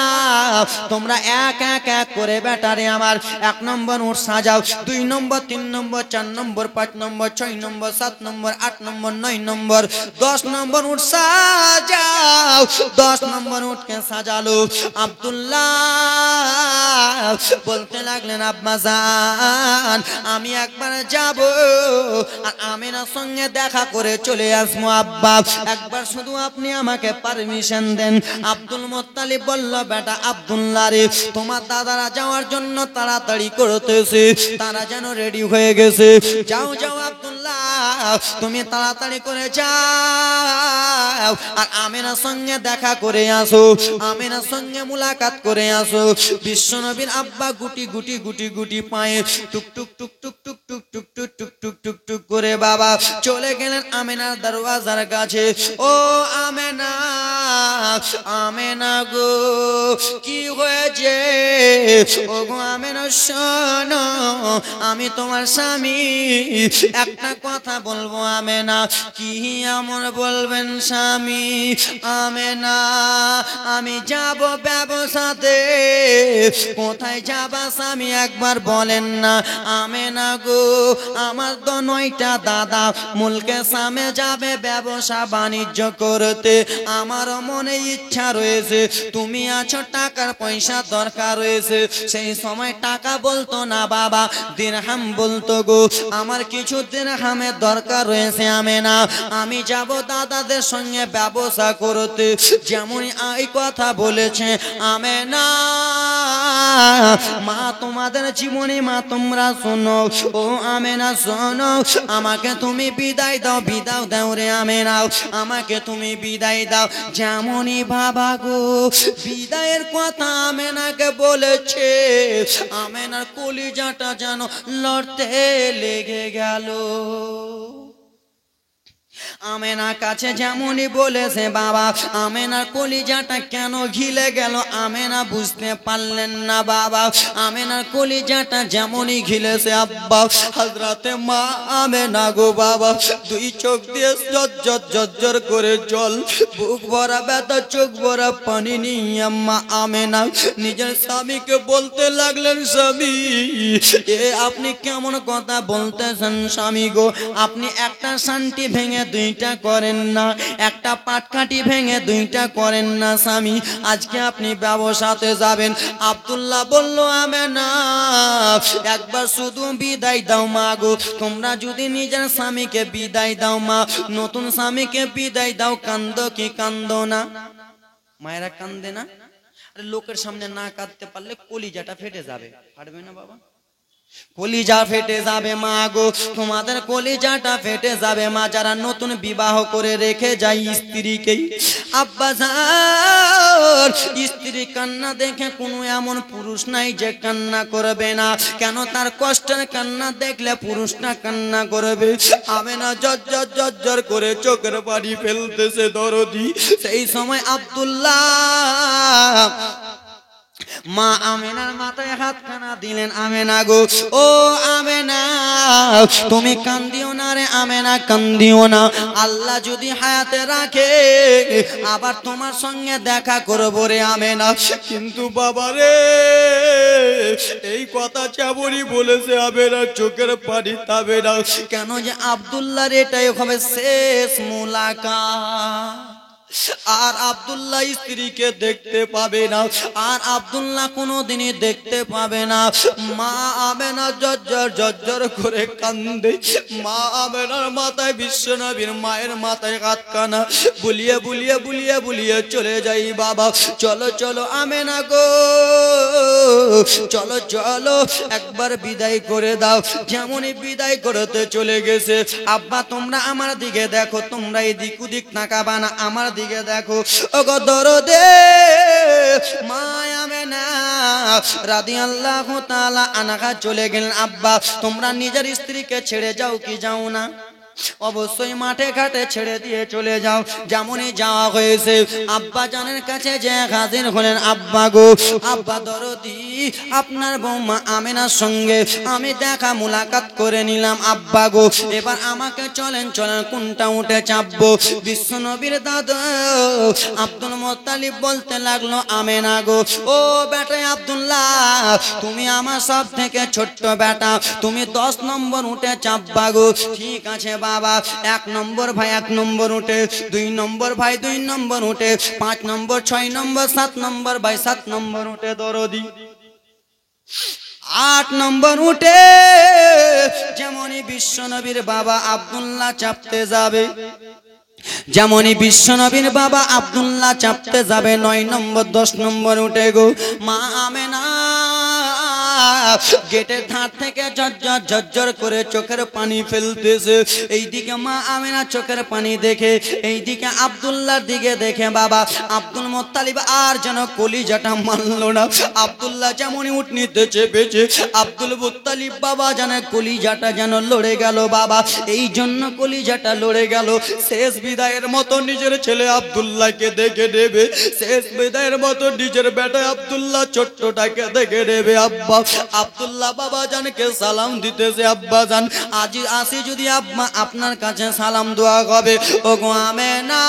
তোমরা এক এক এক করে বেটারে আমার 1 নম্বর উট সাজাও, 2 নম্বর, 3 নম্বর, 4 নম্বর, 5 নম্বর, 6 নম্বর, 7 নম্বর, 8 নম্বর, 9 নম্বর, 10 নম্বর উট সাজাও। 10 নম্বর উটকে সাজালো। আব্দুল্লাহ বলতে লাগলেন, আব্বা জান আমি একবার যাব আর আমেনার সঙ্গে দেখা করে চলে আসবো আব্বা, একবার শুধু আপনি আমাকে পারমিশন দেন। আব্দুল মুত্তালিব বলল, বেটা আব্দুল্লাহ রে, তোমার দাদারা যাওয়ার জন্য তাড়াতাড়ি করতেছে, তারা যেন রেডি হয়ে গেছে। যাও যাও আব্দুল্লাহ, তুমি তাড়াতাড়ি করে যাও আর আমিনার সঙ্গে দেখা করে আসো, আমিনার সঙ্গে মুলাকাত করে আসো। বিশ্বনবীর আব্বা গুটি গুটি গুটি গুটি পায়ে টুক টুক টুক টুক টুক টুক টুক টুক টুক টুক টুক টুক করে বাবা চলে গেলেন আমিনার দরওয়াজার কাছে। ও আমিনা, আমিনা গো, কি হয়েছে? ও গো আমিনা, শোনো, আমি তোমার স্বামী, একটা কথা বলবো আমিনা। কি এমন বলবেন স্বামী? আমিনা, আমি যাব ব্যবসাতে। কোথায় যাবা স্বামী একবার বলেন না। আমিনা গো, আমার তো 9টা দাদা মুলকে সামে যাবে ব্যবসা বাণিজ্য করতে, আমার মনে ইচ্ছা রয়েছে, তুমি আছো, টাকার পয়সা দরকার রয়েছে। সেই সময় টাকা বলতো না বাবা, দিরহাম বলতো গো। আমার কিছু দিরহামের দরকার রয়েছে আমিনা, আমি যাব দাদাদের সঙ্গে ব্যবসা করতে। যেমন এই কথা বলেছে আমিনা, মা তোমাদের জীবনে মা তোমরা শোনো, ও আমিনা শোনো, আমাকে তুমি বিদায় দাও, বিদায় দাও রে আমিনা, আমাকে তুমি বিদায় দাও। যেমনই বাবা গো বিদায়ের কথা আমিনাকে বলেছে, আমিনার কলিজাটা যেন লড়তে লেগে গেল। আমিনার কাছে যেমনই বলেছে বাবা, আমিনার কলিজাটা কেন ঘিলে গেল আমিনা বুঝতে পারলেন না বাবা। আমিনার কলিজাটা যেমনই ঘিলেছে আব্বা, হযরতে মা আমিনা গো বাবা, দুই চোখ দিয়ে ঝরঝর ঝরঝর করে জল, বুক ভরা ব্যথা, চোখ ভরা পানি নিয়ে আম্মা আমিনা নিজের স্বামীকে বলতে লাগলেন, স্বামী এ আপনি কেমন কথা বলতেছেন স্বামী গো? আপনি একটা শান্তি ভেঙে দুইটা করেন না, একটা পাটকাঠি ভেঙে দুইটা করেন না স্বামী, আজকে আপনি ব্যবসাতে যাবেন। আব্দুল্লাহ বলল, আমিনা একবার শুধু বিদায় দাও মা গো, তোমরা যদি নিজের স্বামীকে বিদায় দাও মা, নতুন স্বামীকে বিদায় দাও, কান্দো কি কান্দো না? মায়েরা কান্দে না? আরে লোকের সামনে না কাঁদতে পারলে কলিজাটা ফেটে যাবে, ফাটবে না বাবা? কলিজা ফেটে যাবে মা গো, তোমাদের কলিজাটা ফেটে যাবে মা, যারা নতুন বিবাহ করে রেখে যায় স্ত্রীকে। আব্বা জান, স্ত্রী কান্না দেখে কোনো এমন পুরুষ নাই যে কান্না করবে না। কেন? তার কষ্টের কান্না দেখলে পুরুষটা কান্না করবে। আমিনা জজ্জর জজ্জর করে চোখের পানি ফেলতেছে দরদি। সেই সময় আব্দুল্লাহ মা আমিনার মাথায় হাতখানা দিলেন, আমিনা গো, ও আমিনা তুমি কান্দিও না রে আমিনা, কান্দিও না। আল্লাহ যদি হায়াতে রাখে আবার তোমার সঙ্গে দেখা করবো রে আমিনা। কিন্তু বাবা রে, এই কথা যেমনই বলেছে আমিনা চোখের পানি থামে না। কেন? যে আব্দুল্লাহর এটাই হবে শেষ মুলাকাত। আর আব্দুল্লাহ স্ত্রীকে দেখতে পাবে না, আর আব্দুল্লাহ কোনোদিনই দেখতে পাবে না। মা আমিনা জজ্জর জজ্জর করে কান্দে। মা আমিনার মাথায় বিশ্বনবীর মায়ের মাথায় হাতখানা বুলিয়ে বুলিয়ে বুলিয়ে বুলিয়ে চলে যাই, বাবা চলো চলো আমিনা গো, চলো চলো একবার বিদায় করে দাও। যেমনই বিদায় করতে চলে গেছে, আব্বা তোমরা আমার দিকে দেখো, তোমরা এদিক ওদিক তাকাবা না, আমার দিকে দেখো। ওগো দরদে মা আমিনা রাদিয়াল্লাহু তাআলা আনহা চলে গেলেন। আব্বা তোমরা নিজের স্ত্রীকে ছেড়ে যাও কি যাও না? অবশ্যই মাঠে ঘাটে ছেড়ে দিয়ে চলে যাও। যেমনই যাওয়া হয়েছে আব্বা জানের কাছে যে হাজির হলেন, আব্বা গো, আব্বা দরদি আপনার বৌমা আমিনার সঙ্গে আমি দেখা মুলাকাত করে নিলাম আব্বা গো, এবার আমাকে চলেন চলেন কোনটা উঠে চাপবো? বিশ্বনবীর দাদা আব্দুল মুত্তালিব বলতে লাগলো, আমিনা গো, ও বেটা আব্দুল্লাহ, তুমি আমার সব থেকে ছোট্ট বেটা, তুমি 10 নম্বর উঠে চাপবা গো। ঠিক আছে বাবা। 1 নম্বর ভাই 1 নম্বর উঠে, 2 নম্বর ভাই 2 নম্বর উঠে, 5 নম্বর 6 নম্বর 7 নম্বর ভাই 7 নম্বর উঠে দরদি। 8 নম্বর উঠে যেমনই বিশ্বনবীর বাবা আব্দুল্লাহ চাপতে যাবে, যেমনই বিশ্বনবীর বাবা আব্দুল্লাহ চাপতে যাবে 9 নম্বর 10 নম্বর উঠে গো মা আমেনা গেটের ধার থেকে ঝরঝর ঝরঝর করে চোখের পানি ফেলতেছে। এইদিকে মা আমেনা চোখের পানি দেখে এইদিকে আব্দুল্লাহর দিকে দেখে বাবা আব্দুল মুত্তালিব আর যেন কলিজাটা মানলো না। আব্দুল্লাহ যেমনই উঠনিতে চেপেছে আব্দুল মুত্তালিব বাবা যেন কলিজাটা যেন লড়ে গেল বাবা, এই জন্য কলিজাটা লড়ে গেল। শেষ বিদায়ের মতো নিজের ছেলে আব্দুল্লাহকে দেখে নেবে, শেষ বিদায়ের মতো নিজের বেটা আব্দুল্লাহ ছোট্টটাকে দেখে নেবে। আব্বা আব্দুল্লাহ বাবা জানকে সালাম দিতেছে, আব্বা জান আজ আসি যদি আব্বা আপনার কাছে সালাম দোয়া হবে। ওগো আমেনা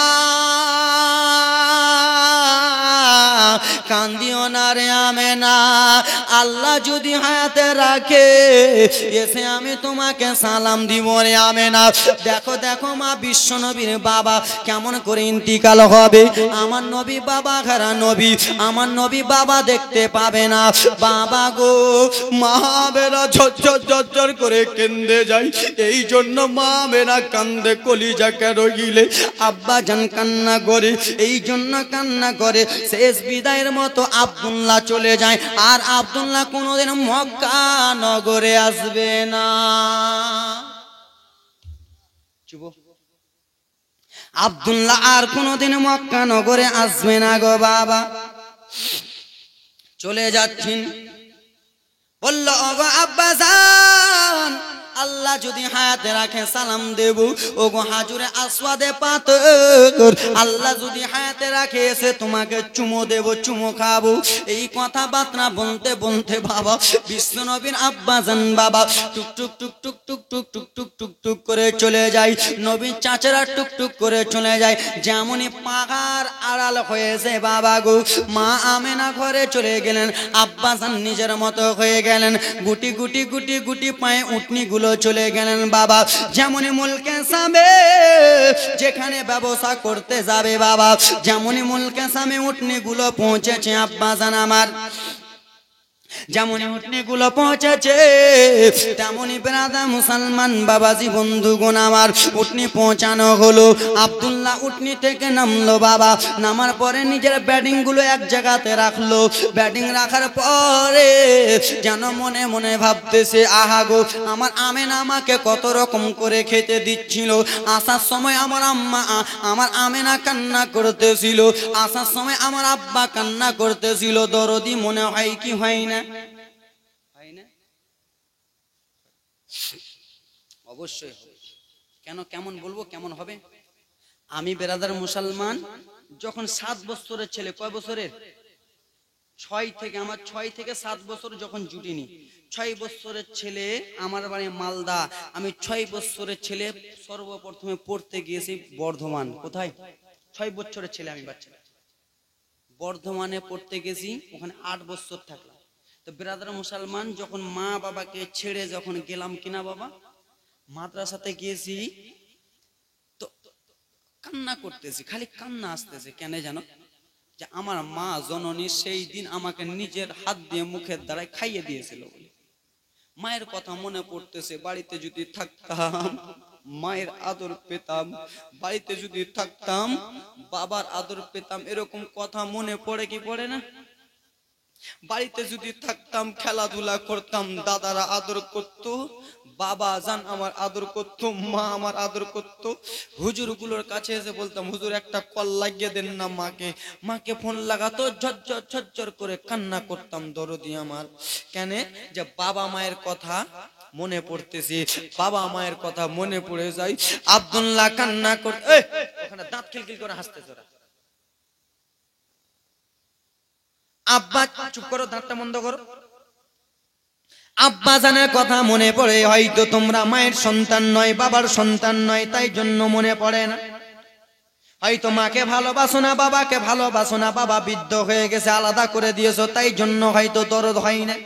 কান্দিও না রে আমেনা, আল্লাহ যদি হায়াতে রাখে এসে আমি তোমাকে সালাম দিব রে আমেনা। দেখো দেখো মা বিশ্বনবীর বাবা কেমন করে ইন্তিকাল হবে। আমার নবী বাবা ঘরা নবী, আমার নবী বাবা দেখতে পাবে না। বাবা গো মা মেরা ঝরঝর ঝরঝর করে কেঁদে যায়, এই জন্য মা মেরা কান্দে কলিজা কেন গিলে। আব্বা জান কান্না করে, এই জন্য কান্না করে। শেষ বিদায়ের মতো আব্দুল্লাহ চলে যায়, আর আব্দুল্লাহ কোনোদিন মক্কা নগরে আসবে না। আব্দুল্লাহ আর কোনোদিন মক্কা নগরে আসবে না গো বাবা। চলে যাচ্ছেন, বলল ওগো আব্বা জান আল্লাহ যদি হায়াতে রাখে সালাম দেব। ওগো হাজুরে আসওয়াদে পাথর আল্লাহ যদি হায়াতে রাখে এসে তোমাকে চুমো দেব, চুমো খাবো। এই কথা বার্তা বলতে বলতে বাবা বিশ্বনবীর আব্বা জান বাবা টুক টুক টুক টুক টুক টুক টুক টুক টুক টুক করে চলে যায়। নবীর চাচারা টুক টুক করে চলে যায়। যেমনই পাগার আড়াল হয়েছে বাবা গো মা আমেনা ঘরে চলে গেলেন, আব্বা জান নিজের মতো হয়ে গেলেন। গুটি গুটি গুটি গুটি পায়ে উঠনি গুলো চলে গেলেন বাবা। যেমনই মুলকে সামে যেখানে ব্যবসা করতে যাবে বাবা, যেমনই মুলকে সামে উঠনি গুলো পৌঁছেছে আব্বা জান আমার, যেমনই উঠনি গুলো পৌঁছেছে তেমনই ব্রাদার মুসলমান বাবাজি বন্ধুগণ আমার উঠনি পৌঁছানো হলো। আব্দুল্লাহ উঠনি থেকে নামলো বাবা, নামার পরে নিজের ব্যাটিং গুলো এক জায়গাতে রাখলো। ব্যাটিং রাখার পরে যেন মনে মনে ভাবতেছে আহা গো আমার আমেনা আমাকে কত রকম করে খেতে দিচ্ছিল। আসার সময় আমার আম্মা আমার আমেনা কান্না করতেছিল, আসার সময় আমার আব্বা কান্না করতেছিল। দরদি মনে হয় কি হয় না? অবশ্যই কেন, কেমন বলবো, কেমন হবে? আমি বেরাদার মুসলমান যখন 7 বছরের ছেলে, কয় বছরের? 6 থেকে, আমার 6 থেকে 7 বছর যখন জুটিনি, 6 বছরের ছেলে আমার বাড়ি মালদা। আমি 6 বছরের ছেলে সর্বপ্রথমে পড়তে গিয়েছি বর্ধমান। কোথায়? 6 বছরের ছেলে আমি বাচ্চা বর্ধমানে পড়তে গেছি, ওখানে 8 বছর থাকলাম। তো ব্রাদার মুসলমান যখন মা বাবাকে ছেড়ে যখন গেলাম কিনা বাবা মাদ্রাসাতে গিয়েছি, তো কান্না করতেছি, খালি কান্না আসতেছে। কেন জানো? যে আমার মা জননী সেই দিন আমাকে নিজের হাত দিয়ে মুখের দ্বারাই খাইয়ে দিয়েছিল। মায়ের কথা মনে পড়তেছে, বাড়িতে যদি থাকতাম মায়ের আদর পেতাম, বাড়িতে যদি থাকতাম বাবার আদর পেতাম, এরকম কথা মনে পড়ে কি পড়ে না? বাড়িতে যদি থাকতাম খেলাধুলা করতাম, দাদারা আদর করতো, বাবা জান আমার আদর করতো, মা আমার আদর করতো। হুজুর গুলোর কাছে এসে বলতাম হুজুর একটা কল লাগিয়ে দেন না মাকে, মাকে ফোন লাগাতো, ঝরঝর ঝরঝর করে কান্না করতাম দরদি আমার। কেন? যে বাবা মায়ের কথা মনে পড়তেছে, বাবা মায়ের কথা মনে পড়ে যায়। আব্দুল্লাহ কান্না করতে, ওখানে দাঁত খিলখিল করে হাসতেছে ওরা। আব্বা চুপ করো, দাঁতটা বন্ধ করো। আব্বা জানের কথা মনে পড়ে, হয়তো তোমরা মায়ের সন্তান নয়, বাবার সন্তান নয়, তাই জন্য মনে পড়ে না। হয়তো মাকে ভালোবাসো না, বাবাকে ভালোবাসো না, বাবা বৃদ্ধ হয়ে গেছে, আলাদা করে দিয়েছো, তাই জন্য হয়তো দরদ হয় না।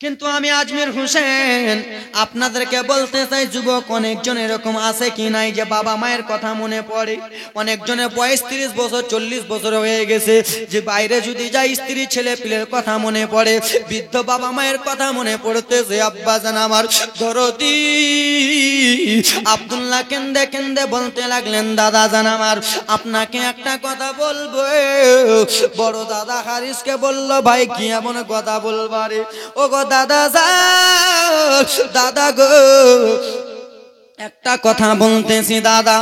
কিন্তু আমি আজমির হোসেন আপনাদেরকে বলতে চাই, যুবক অনেকজন এরকম আছে কি নাই যে বাবা মায়ের কথা মনে পড়ে। অনেকজনের বয়স 30 বছর 40 বছর হয়ে গেছে, যে বাইরে যদি যায় স্ত্রী ছেলে পিলের কথা মনে পড়ে, বৃদ্ধ বাবা মায়ের কথা মনে পড়তেছে। আব্বা জান আমার দরদি আব্দুল্লাহ কেন্দে কেন্দে বলতে লাগলেন, দাদা জান আমার আপনাকে একটা কথা বলবো। বড় দাদা হারিসকে বলল, ভাই কি এমন কথা বলবারে? ও গো দাদা দাদা গো একটা কথা বলতেছি দাদা,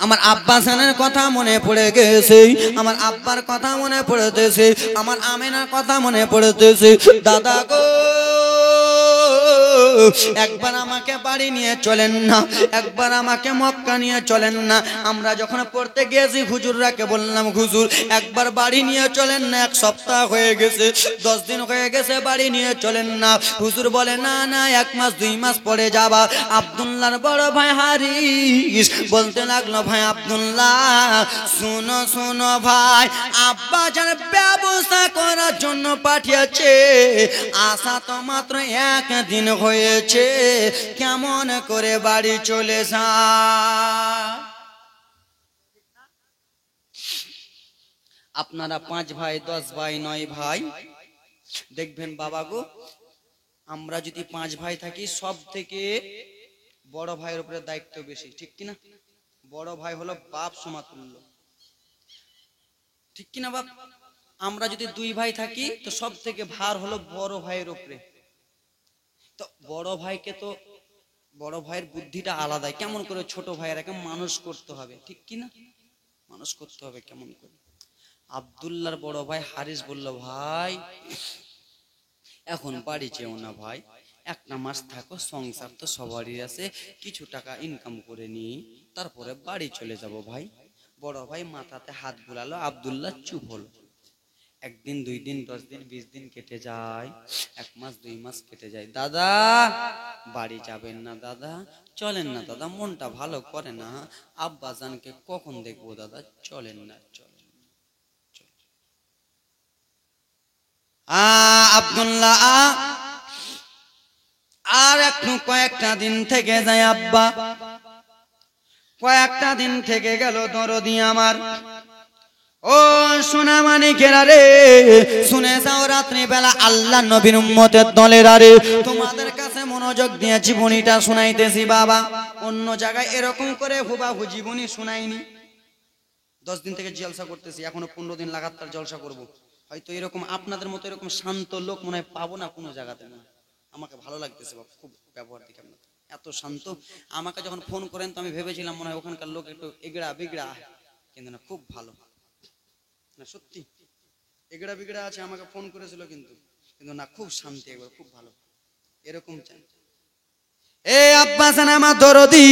আমার আব্বা জানের কথা মনে পড়ে গেছে, আমার আব্বার কথা মনে পড়তেছে, আমার আমেনার কথা মনে পড়তেছে। দাদা গো একবার আমাকে বাড়ি নিয়ে চলেন না, একবার আমাকে মক্কা নিয়ে চলেন না। আমরা যখন পড়তে গিয়েছি হুজুররাকে বললাম, হুজুর একবার বাড়ি নিয়ে চলেন না, 1 সপ্তাহ হয়ে গেছে, 10 দিন হয়ে গেছে, বাড়ি নিয়ে চলেন না। হুজুর বলে, না না 1 মাস 2 মাস পরে যাবা। আব্দুল্লাহর বড় ভাই হারিস বলতে লাগলো, ভাই আব্দুল্লাহ শুনো শুনো ভাই, আব্বা যার ব্যবস্থা করার জন্য পাঠিয়েছে, আসা তো মাত্র 1 দিন হয়েছে, কেমন করে বাড়ি চলে যায়? আপনারা 5 ভাই 10 ভাই 9 ভাই দেখবেন বাবা গো, আমরা যদি 5 ভাই থাকি, সব থেকে বড় ভাইয়ের উপরে দায়িত্ব বেশি, ঠিক কিনা? বড় ভাই হলো বাপ সমাতুল্য, ঠিক কিনা বাপ? আমরা যদি 2 ভাই থাকি, তো সব থেকে ভার হলো বড় ভাইয়ের উপরে। তো বড় ভাইকে তো বড় ভাইয়ের বুদ্ধিটা আলাদা, কেমন করে ছোট ভাইয়েরাকে মানুষ করতে হবে, ঠিক কিনা? মানুষ করতে হবে কেমন করে। আব্দুল্লাহর বড় ভাই হারিস বলল, ভাই এখন বাড়ি যেও না ভাই, 1 মাস থাকো, সংসার তো সবারই আছে, কিছু টাকা ইনকাম করে নিই, তারপরে বাড়ি চলে যাব ভাই। বড় ভাই মাথাতে হাত বুলালো, আব্দুল্লাহ চুপ হলো। 1 দিন 2 দিন 10 দিন 20 দিন কেটে যায়, 1 মাস 2 মাস কেটে যায়। দাদা বাড়ি যাবেন না দাদা, চলেন না দাদা, মনটা ভালো করে না, আব্বা জানকে কখন দেখবো দাদা, চলেন না চলেন। আব্দুল্লাহ আর একটু কয়েকটা দিন থেকে যায় আব্বা, কয়েকটা দিন থেকে গেল। দরদি আমার ও সোনা মানিকেরা রে, শুনে যাও রাত্রি বেলা আল্লাহ নবীর উম্মতের দলেরা রে, তোমাদের কাছে মনোযোগ দিয়ে জীবনীটা শুনাইতেছি বাবা। অন্য জায়গায় এরকম করে হুবাহু জীবনী শুনাইনি। 10 দিন থেকে জলসা করতেছি, এখনো 15 দিন লাগাতার জলসা করব। হয়তো এরকম আপনাদের মতো এরকম শান্ত লোক মনে হয় পাবো না কোনো জায়গাতে। না আমাকে ভালো লাগতেছে বাবা, খুব ব্যবহার দেখে আপনার এত শান্ত। আমাকে যখন ফোন করেন তো আমি ভেবেছিলাম মনে হয় ওখানকার লোক একটু এগড়া বিগড়া, কিন্তু না খুব ভালো, না সত্যি এগড়া বিগড়া আছে। আমাকে ফোন করেছিল কিন্তু কিন্তু না, খুব শান্তি, একবার খুব ভালো, এরকম চাই। এ আব্বা জান আমার দরদি,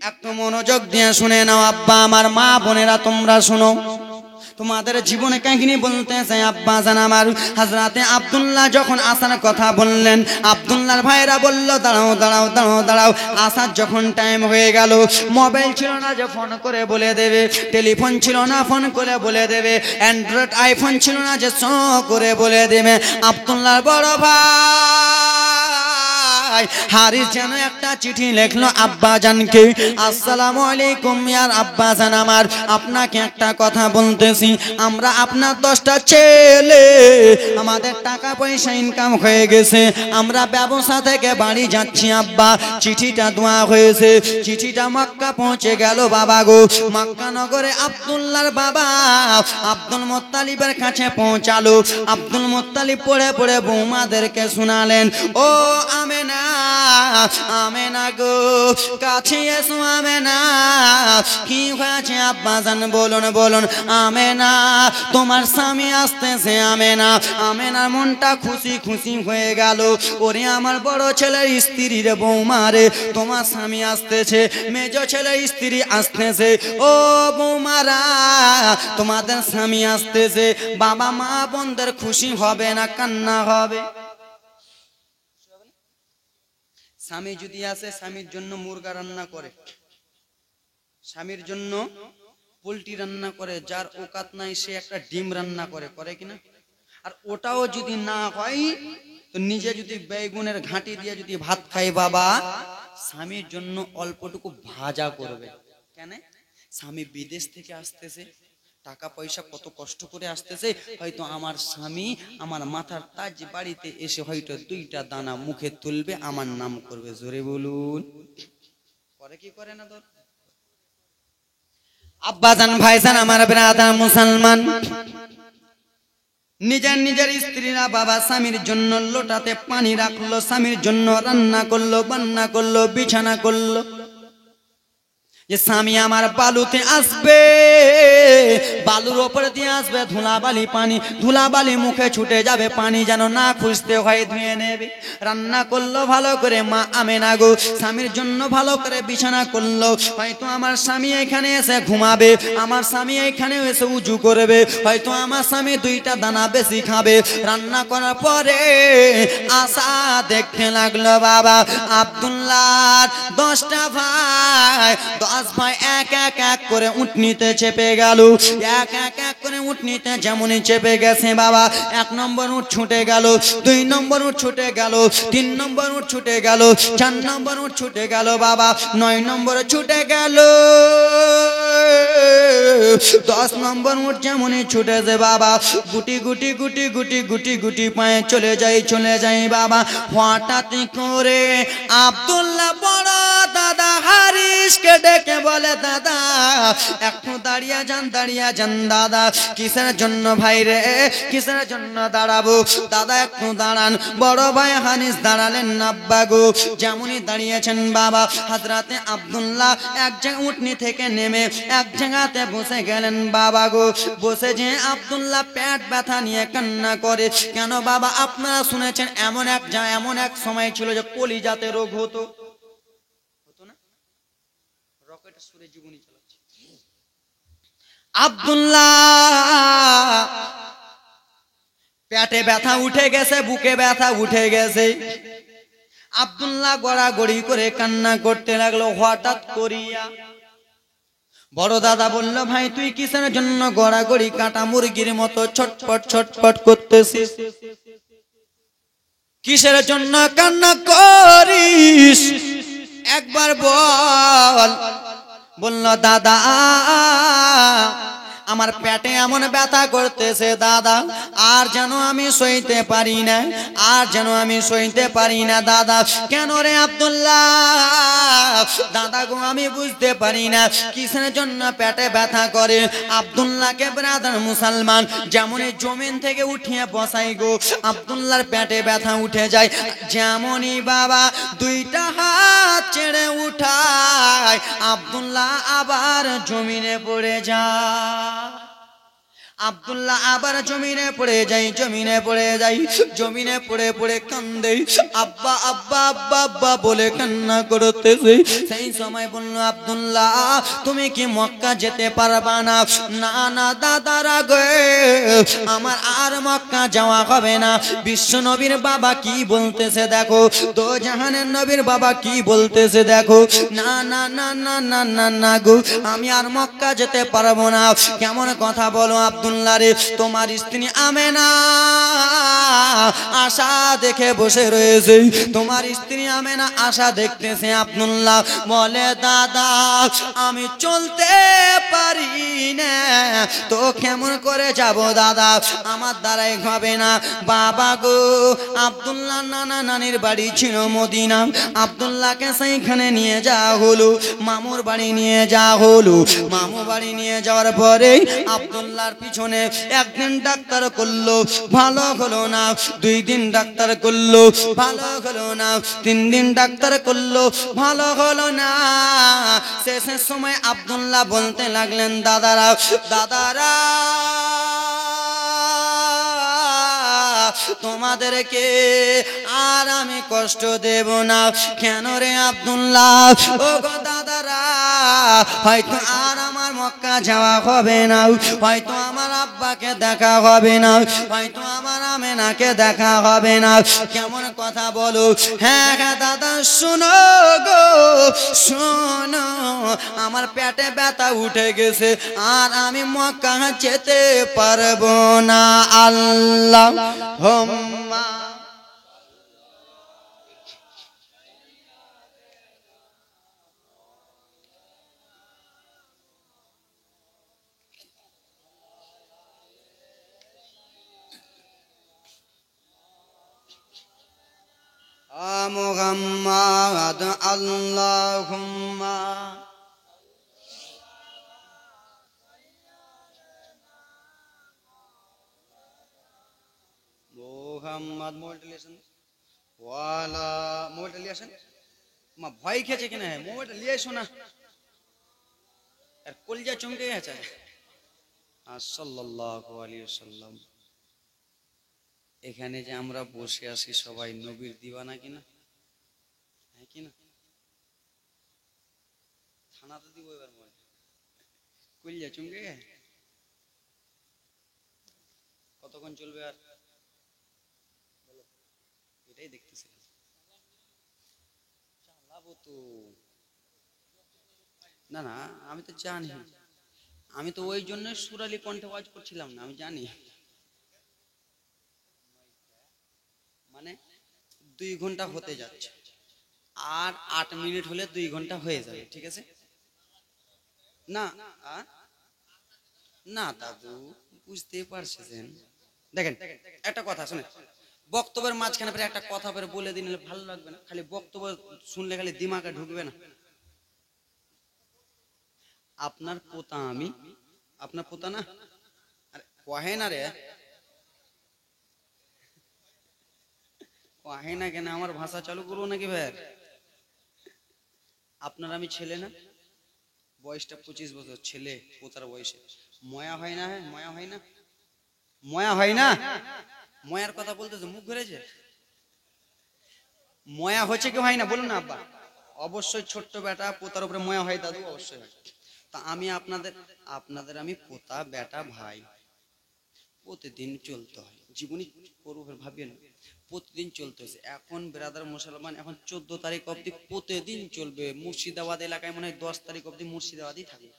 একটু মনোযোগ দিয়ে শুনে নাও আব্বা, আমার মা বোনেরা তোমরা শুনো, তোমাদের জীবনে কাহিনী বলতে চাই। আব্বা জান আমার হযরতে আব্দুল্লাহ যখন আসার কথা বললেন, আব্দুল্লাহর ভাইরা বলল, দাঁড়াও দাঁড়াও দাঁড়াও দাঁড়াও, আসার যখন টাইম হয়ে গেল, মোবাইল ছিল না যে ফোন করে বলে দেবে, টেলিফোন ছিল না ফোন করে বলে দেবে, অ্যান্ড্রয়েড আইফোন ছিল না যে ছ করে বলে দেবে। আব্দুল্লাহর বড় ভাই হারিস যেন একটা চিঠি লিখলো আব্বা জানকে, আসসালামু আলাইকুম ইয়ার আব্বা জান আমার, আপনাকে একটা কথা বলতেছি, আমরা আপনার 10টা ছেলে, আমাদের টাকা পয়সা ইনকাম হয়ে গেছে, আমরা ব্যবসা থেকে বাড়ি যাচ্ছি আব্বা। চিঠিটা দেওয়া হয়েছে, চিঠিটা মক্কা পৌঁছে গেল বাবা গো। মক্কা নগরে আব্দুল্লাহর বাবা আব্দুল মুত্তালিবের কাছে পৌঁছালো। আব্দুল মুত্তালিব পড়ে পড়ে বৌমাদেরকে শোনালেন, ও আমেনা আমেনা গো কাছে এসো আমেনা, কি হয়েছে আব্বা জান বলুন বলুন। আমেনা তোমার স্বামী আসতেছে আমেনা। আমেনার মনটা খুশি খুশি হয়ে গেল, ওরে আমার বড় ছেলের স্ত্রী রে বৌমা রে, তোমার স্বামী আসতেছে, মেজ ছেলের স্ত্রী আসতেছে, ও বৌমারা তোমাদের স্বামী আসতেছে। বাবা মা বোনদের খুশি হবে না কান্না হবে? স্বামী যদি আসে, স্বামীর জন্য মুরগা রান্না করে, স্বামীর জন্য পোলট্রি রান্না করে, যার ওকাত নাই সে একটা ডিম রান্না করে, করে কিনা? আর ওটাও যদি না হয় তো নিজে যদি বেগুনের ঘাঁটি দিয়ে যদি ভাত খাই বাবা, স্বামীর জন্য অল্পটুকু ভাজা করবে। কেন? স্বামী বিদেশ থেকে আসতেছে, টাকা পয়সা কত কষ্ট করে আসতেছে, হয়তো আমার স্বামী আমার মাথার তাজ বাড়িতে এসে হয়তো দুইটা দানা মুখে তুলবে, আমার নাম করবে। জোরে বলুন, করে কি করে না? ধর আব্বাজান ভাইজান আমার ব্রাদার মুসলমান, নিজের নিজের স্ত্রীরা বাবা স্বামীর জন্য লোটাতে পানি রাখলো, স্বামীর জন্য রান্না করলো, বান্না করলো, বিছানা করলো। যে স্বামী আমার বালুতে আসবে, বালুর ওপরে দিয়ে আসবে ধুলাবালি পানি, ধুলাবালি মুখে ছুটে যাবে, পানি যেন না খুঁজতে হয় ধুয়ে নেবে। রান্না করলো ভালো করে মা আমেনা গো, স্বামীর জন্য ভালো করে বিছানা করলো। হয়তো আমার স্বামী এখানে এসে ঘুমাবে, আমার স্বামী এখানে এসে উজু করবে, হয়তো আমার স্বামী দুইটা দানা বেশি খাবে। রান্না করার পরে আশা দেখতে লাগলো বাবা আব্দুল্লাহ 10টা ভাই, 10 ভাই এক এক এক করে উঠনিতে চেপে গেল। এক এক এক করে উঠনিতে যেমনই চেপে গেছে বাবা, 1 নম্বর উঠ ছুটে গেল, 2 নম্বর উঠ ছুটে গেল, 3 নম্বর উঠ ছুটে গেল, 4 নম্বর উঠ ছুটে গেল বাবা, 9 নম্বর ছুটে গেল, 10 নম্বর উঠ যেমনই ছুটেছে বাবা, গুটি গুটি গুটি গুটি গুটি গুটি পায়ে চলে যাই বাবা। হঠাৎ করে আব্দুল্লাহ বড় দাদা হারিসকে ডেকে বলে, দাদা একটু দাঁড়িয়ে যান দাদা। কিসের জন্য ভাই রে, কিসের জন্য দাঁড়াবো? দাদা একটু দাঁড়ান। বড় ভাই হানিস দাঁড়ালেন না আব্বা গো। যেমনই দাঁড়িয়েছেন বাবা, হযরতে আব্দুল্লাহ এক জায়গা উঠনি থেকে নেমে এক জায়গাতে বসে গেলেন বাবা গো। বসে যে আব্দুল্লাহ পেট ব্যথা নিয়ে কান্না করে। কেন বাবা? আপনারা শুনেছেন এমন এক সময় ছিল যে কলিজাতে রোগ হতো না? রকেট সুরে জীবনী চালাচ্ছে। আব্দুল্লাহ পেটে ব্যথা উঠে গেছে, বুকে ব্যথা উঠে গেছে। আব্দুল্লাহ গড়াগড়ি করে কান্না করতে লাগলো। হঠাৎ করিয়া বড় দাদা বলল, ভাই তুই কিসের জন্য গড়াগড়ি কাটা মুরগির মতো ছটপট ছটপট করতেছিস? কিসের জন্য কান্না করিস? একবার বল। বলল, দাদা আমার পেটে এমন ব্যথা করতেছে দাদা, আর যেন আমি সইতে পারি না, আর যেন আমি সইতে পারি না দাদা। কেন রে আব্দুল্লাহ? দাদা গো আমি বুঝতে পারি না কিসের জন্য পেটে ব্যথা করে। আব্দুল্লাহকে ব্রাদার মুসলমান যেমনই জমিন থেকে উঠিয়ে বসাই গো, আব্দুল্লাহর পেটে ব্যথা উঠে যায়। যেমনই বাবা দুইটা হাত ছেড়ে উঠায়, আব্দুল্লাহ আবার জমিনে পড়ে যায়। আব্দুল্লাহ আবার জমিনে পড়ে যাই, জমিনে পড়ে কান্দে। আব্বা আব্বা আব্বা আব্বা বলে কান্না করতেছে। সেই সময় বলল, আব্দুল্লাহ তুমি কি মক্কা যেতে পারবা না? না না দাদারা গো, আমার আর মক্কা যাওয়া হবে না। বিশ্ব নবীর বাবা কি বলতেছে দেখো, দো জাহানের নবীর বাবা কি বলতেছে দেখো। না না না না না না না গো, আমি আর মক্কা যেতে পারবো না। কেমন কথা বলো আব্দুল্লাহ রে? তোমার স্ত্রী আমেনা আশা দেখে বসে রয়েছে, তোমার স্ত্রী আমেনা আশা দেখতেছে। আব্দুল্লাহ বলে, দাদা আমি চলতে পারি না, তো কেমন করে যাব দাদা? আমার দ্বারাই হবে না। বাবা গো, আব্দুল্লাহ নানা নানির বাড়ি ছিল মদিনা। আব্দুল্লাহকে সেইখানে নিয়ে যাওয়া হলো, মামুর বাড়ি নিয়ে যাওয়া হলো। মামু বাড়ি নিয়ে যাওয়ার পরে আব্দুল্লাহর পিছনে একদিন ডাক্তার করলো, ভালো হলো না। 2 দিন ডাক্তার করলো, ভালো হলো না। 3 দিন ডাক্তার করলো, ভালো হলো না। শেষের সময় আব্দুল্লাহ বলতে লাগলেন, দাদারা তোমাদেরকে আর আমি কষ্ট দেব না। কেন রে আব্দুল্লাহ? ও গো দাদারা, হয়তো আর আমার মক্কা যাওয়া হবে না, হয়তো আমার আব্বা আব্বাকে দেখা হবে না, হয়তো আমার আমেনাকে দেখা হবে না। কেমন কথা বলো? হ্যাঁ হ্যাঁ দাদা শোনো গো শোনো, আমার পেটে ব্যথা উঠে গেছে আর আমি মক্কা যেতে পারবো না। আল্লাহুম্মা মুহাম্মাদ আল্লাহুম্মা মুহাম্মাদ। মোবাইলটা লিয়েছেন ওয়ালা, মোবাইলটা লিয়েছেন মা, ভয় খেয়েছে কিনা? মোবাইলটা লিয়ে এসো না, আর কলিজা চমকে গেছে। সাল্লাল্লাহু আলাইহি ওয়াসাল্লাম, এখানে যে আমরা বসে আছি সবাই নবীর দিওয়ানা কিনা? হ্যাঁ কিনা? থানাতে দিব এবার মনে, কলিজা চমকে গে। কতক্ষণ চলবে আর? এটাই দেখতেছিলাম, চালাবো তো। না না আমি তো জানি, আমি তো ওই জন্য সুরালি কণ্ঠে ওয়াজ করছিলাম না, আমি জানি। মানে 2 ঘন্টা হতে যাচ্ছে, আর 8 মিনিট হলে 2 ঘন্টা হয়ে যাবে, ঠিক আছে? না না দাদু, বুঝতে পারছেন? দেখেন একটা কথা শুনে, বক্তব্যের মাঝখানে পরে একটা কথা পরে বলে দিলে ভালো লাগবে না? খালি বক্তব্য শুনলে খালি দিমাগে ঢুকবে না। আপনার পোতা আমি, আপনার পোতা না? আরে কহে না রে, কহে না কেন? আমার ভাষা চালু করবো নাকি ভাই? আপনার আমি ছেলে না? বয়সটা 25 বছর, ছেলে পোতার বয়সে ময়া হয় না? হ্যাঁ ময়া হয় না? ময়া হয় না? ময়ার কথা বলতেছে, মুখ ঘুরেছে। ময়া হচ্ছে কি হয় না বলুন না আব্বা? অবশ্যই ছোট্ট বেটা পোতার উপরে ময়া হয় দাদু, অবশ্যই হয়। তা আমি আপনাদের আমি পোতা বেটা ভাই, প্রতিদিন চলতে হয় জীবনী করবেন ভাবিয়ে না, প্রতিদিন চলতে হয়েছে। এখন ব্রাদার মুসলমান, এখন 14 তারিখ অবধি প্রতিদিন চলবে। মুর্শিদাবাদ এলাকায় মনে হয় 10 তারিখ অবধি মুর্শিদাবাদই থাকবে।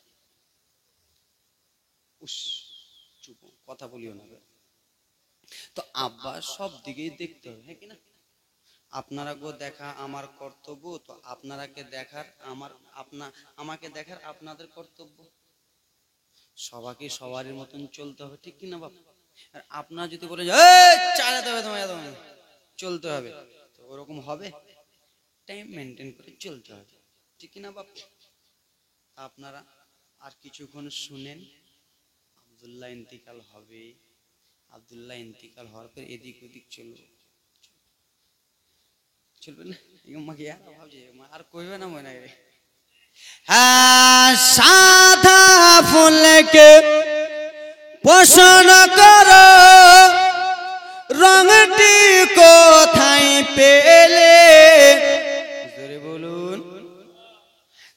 চুপ, কথা বলিও না। তো আব্বা সব দিকেই দেখতে হবে, হ্যাঁ কিনা? আপনারা গো দেখা আমার কর্তব্য, তো আপনারাকে দেখার আমাকে দেখার আপনাদের কর্তব্য। সবাইকে সবারই মতন চলতে হবে, ঠিক কিনা বাপ? আর আপনারা যদি বলে চালাতে হবে তোমায় চলতে হবে, তো ওরকম হবে? টাইম মেনটেন করে চলতে হবে, ঠিক কিনা বাপ? আপনারা আর কিছুক্ষণ শুনেন, আব্দুল্লাহ ইন্তিকাল হবে। আব্দুল্লাহ ইন্তিকাল হওয়ার পর এদিক ওদিক চলবে, চলবে না? মাকে ভাবছে আর কইবে না মনে হয়। হ্যাঁ, সাদা ফুলকে পছন্দ করো, রংটি কোথায় পেলে? জোরে বলুন।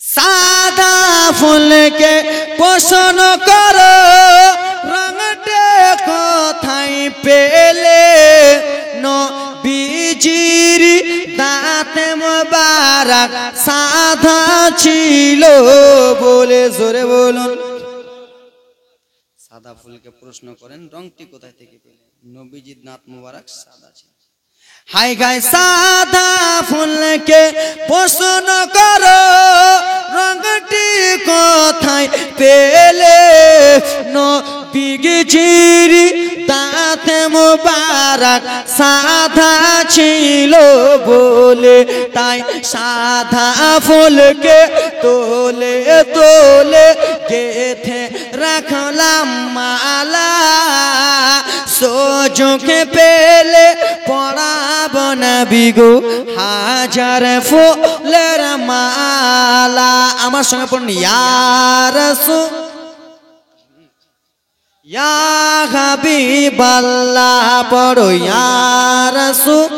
সাদা ফুলকে পছন্দ করো, রংটি কোথায় পেলে? নবীজির দাঁতে মোবারক সাদা ছিল বলে, জোরে বলুন। সাদা ফুলকে প্রশ্ন করেন রংটি কোথায় থেকে পেলেন? নবীজির দাঁত মোবারক সাদা ছিল। হাই গায় সাদা ফুলকে প্রশ্ন করো, রংটি কোথায় পেলে? নবীজির দাঁতে মোবারক সাদা ছিল বলে, তাই সাদা ফুলকে তোলে তোলে গেথে রাখলাম মালা, সুযোগে পেলে পড়াব নবী গো হাজার ফুলের মালা। আমার সঙ্গে পড়ুন, ইয়া রাসূল ইয়া হাবিবাল্লাহ, পড়ো ইয়া রাসূল।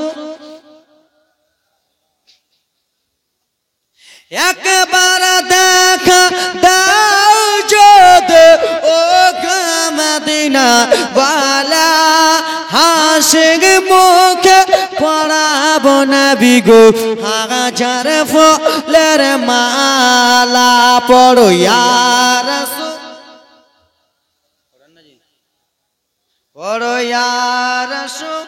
একবার দেখা দাও যদি ও মদিনা আশিক মুখে পড়াবো নবী গো হাজার ফুলের মালা পড়ো ইয়া রাসূল পড়ো ইয়া রাসূল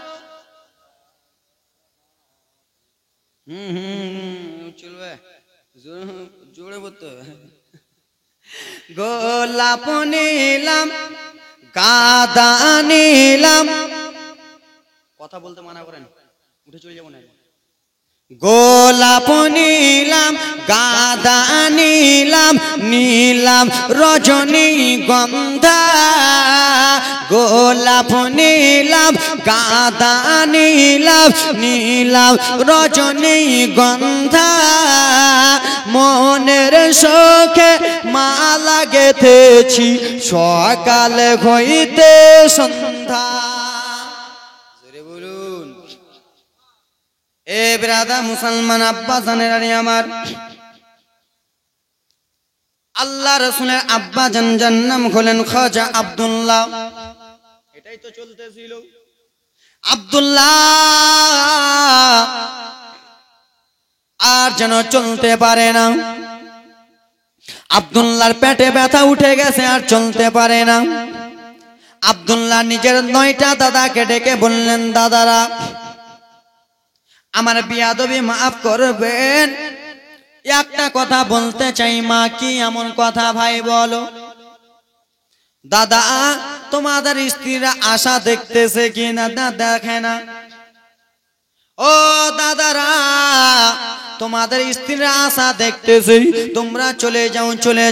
চলবে জোরে বলতে গোলাপ নিলাম গাঁদা নিলাম কথা বলতে মানা করেন উঠে চলে যাবো না গোলাপ নিলাম গাঁদা নিলাম নীলাম রজনী গন্ধা গোলাপ নিলাম গাঁদা নিলাম নীলাম রজনী গন্ধা মনের শোকে মালা গেথেছি সকাল হইতে সন্ধ্যা বলুন এ ব্রাদা মুসলমান আব্বা জানেন আমার আল্লাহ রাসূলের আব্বা জান নাম হলেন খাজা আব্দুল্লাহ এটাই তো চলতেছিল আব্দুল্লাহ আর যেন চলতে পারে না আব্দুল্লাহর পেটে ব্যথা উঠে গেছে আর চলতে পারে না আব্দুল্লাহ নিজের 9টা দাদাকে ডেকে বললেন দাদারা আমার বিয়াদবি মাফ করবেন একটা কথা বলতে চাই মা কি এমন কথা ভাই বলো দাদা তোমাদের স্ত্রীরা আশা দেখতেছে কিনা না দেখে না ও দাদারা তোমাদের স্ত্রীরা আশা দেখতেছে তোমরা চলে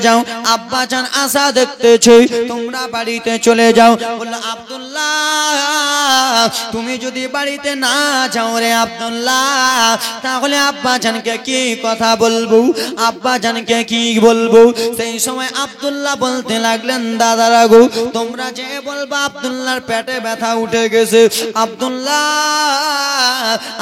যাও আব্বা জান আশা দেখতেছে তোমরা বাড়িতে চলে যাও বলল আব্দুল্লাহ তুমি যদি বাড়িতে না যাও রে আব্দুল্লাহ তাহলে আব্বা জানকে কি কথা বলবো আব্বা জানকে কি বলবো সেই সময় আব্দুল্লাহ বলতে লাগলেন দাদারা গো তোমরা যে বলবা আব্দুল্লাহর পেটে ব্যথা উঠে গেছে আব্দুল্লাহ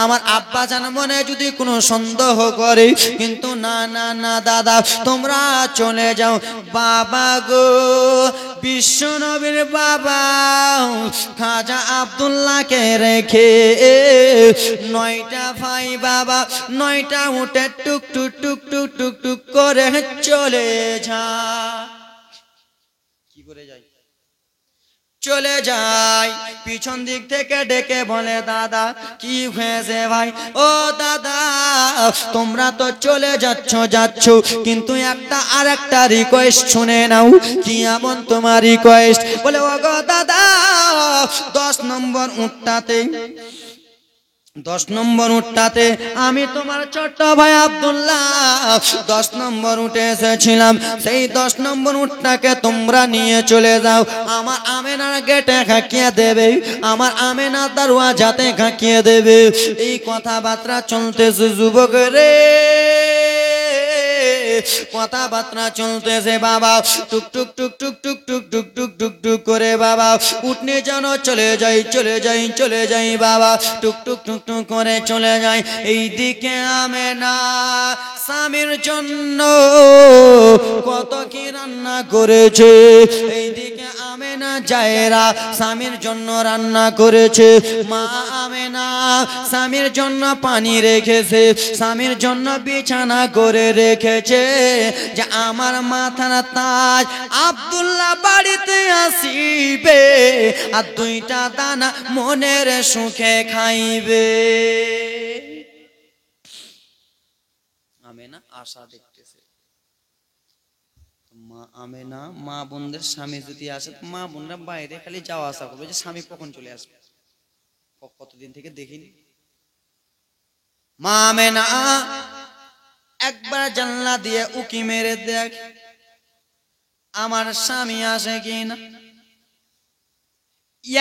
আমার আব্বা জান মনে যদি কোনো সন্দেহ করে কিন্তু না না না দাদা তোমরা চলে যাও বাবা গো বিশ্ব নবীর বাবা খাজা আব্দুল্লাহকে রেখে 9টা ভাই বাবা 9টা উঠে টুক টুক টুক টুক টুক টুক করে চলে যায় কি করে যায় চলে যায় পিছন দিক থেকে ডেকে বলে দাদা কি হয়েছে ভাই ও দাদা তোমরা তো চলে যাচ্ছ কিন্তু আরেকটা রিকোয়েস্ট শুনে নাও কি এমন তোমার রিকোয়েস্ট বলে ও গো দাদা 10 নম্বর উটটাতে 10 নম্বর উটটাতে আমি তোমার ছোট ভাই আব্দুল্লাহ 10 নম্বর উঠে এসেছিলাম সেই 10 নম্বর উটটাকে তোমরা নিয়ে চলে যাও আমার আমেনার গেটে খাকিয়ে দেবে আমার আমেনা দরওয়াজাতে খাকিয়ে দেবে এই কথাবার্তা চলতেছে যুবক রে কথাবার্তা চলতেছে বাবা টুক টুক টুক টুক টুক টুক টুক টুক টুক টুক করে বাবা উঠনে যেন চলে যাই বাবা টুক টুক টুক টুক করে চলে যায় এইদিকে আমেনা স্বামীর জন্য কত কি রান্না করেছে এইদিকে আমেনা জায়েরা স্বামীর জন্য রান্না করেছে মা আমেনা স্বামীর জন্য পানি রেখেছে স্বামীর জন্য বিছানা করে রেখেছে যে আমার মাথার তাজ আব্দুল্লাহ বাড়িতে আসিবে আর 2টা দানা মনের সুখে খাইবে আমেনা আশা দেখতেছে মা আমেনা মা বোনদের স্বামী যদি আসে মা বোনরা বাইরে খালি যাওয়া আসা করবে যে স্বামী কখন চলে আসবে কতদিন থেকে দেখিনি মা আমেনা একবার জানলা দিয়ে উকি মেরে দেখ আমার স্বামী আসে কিনা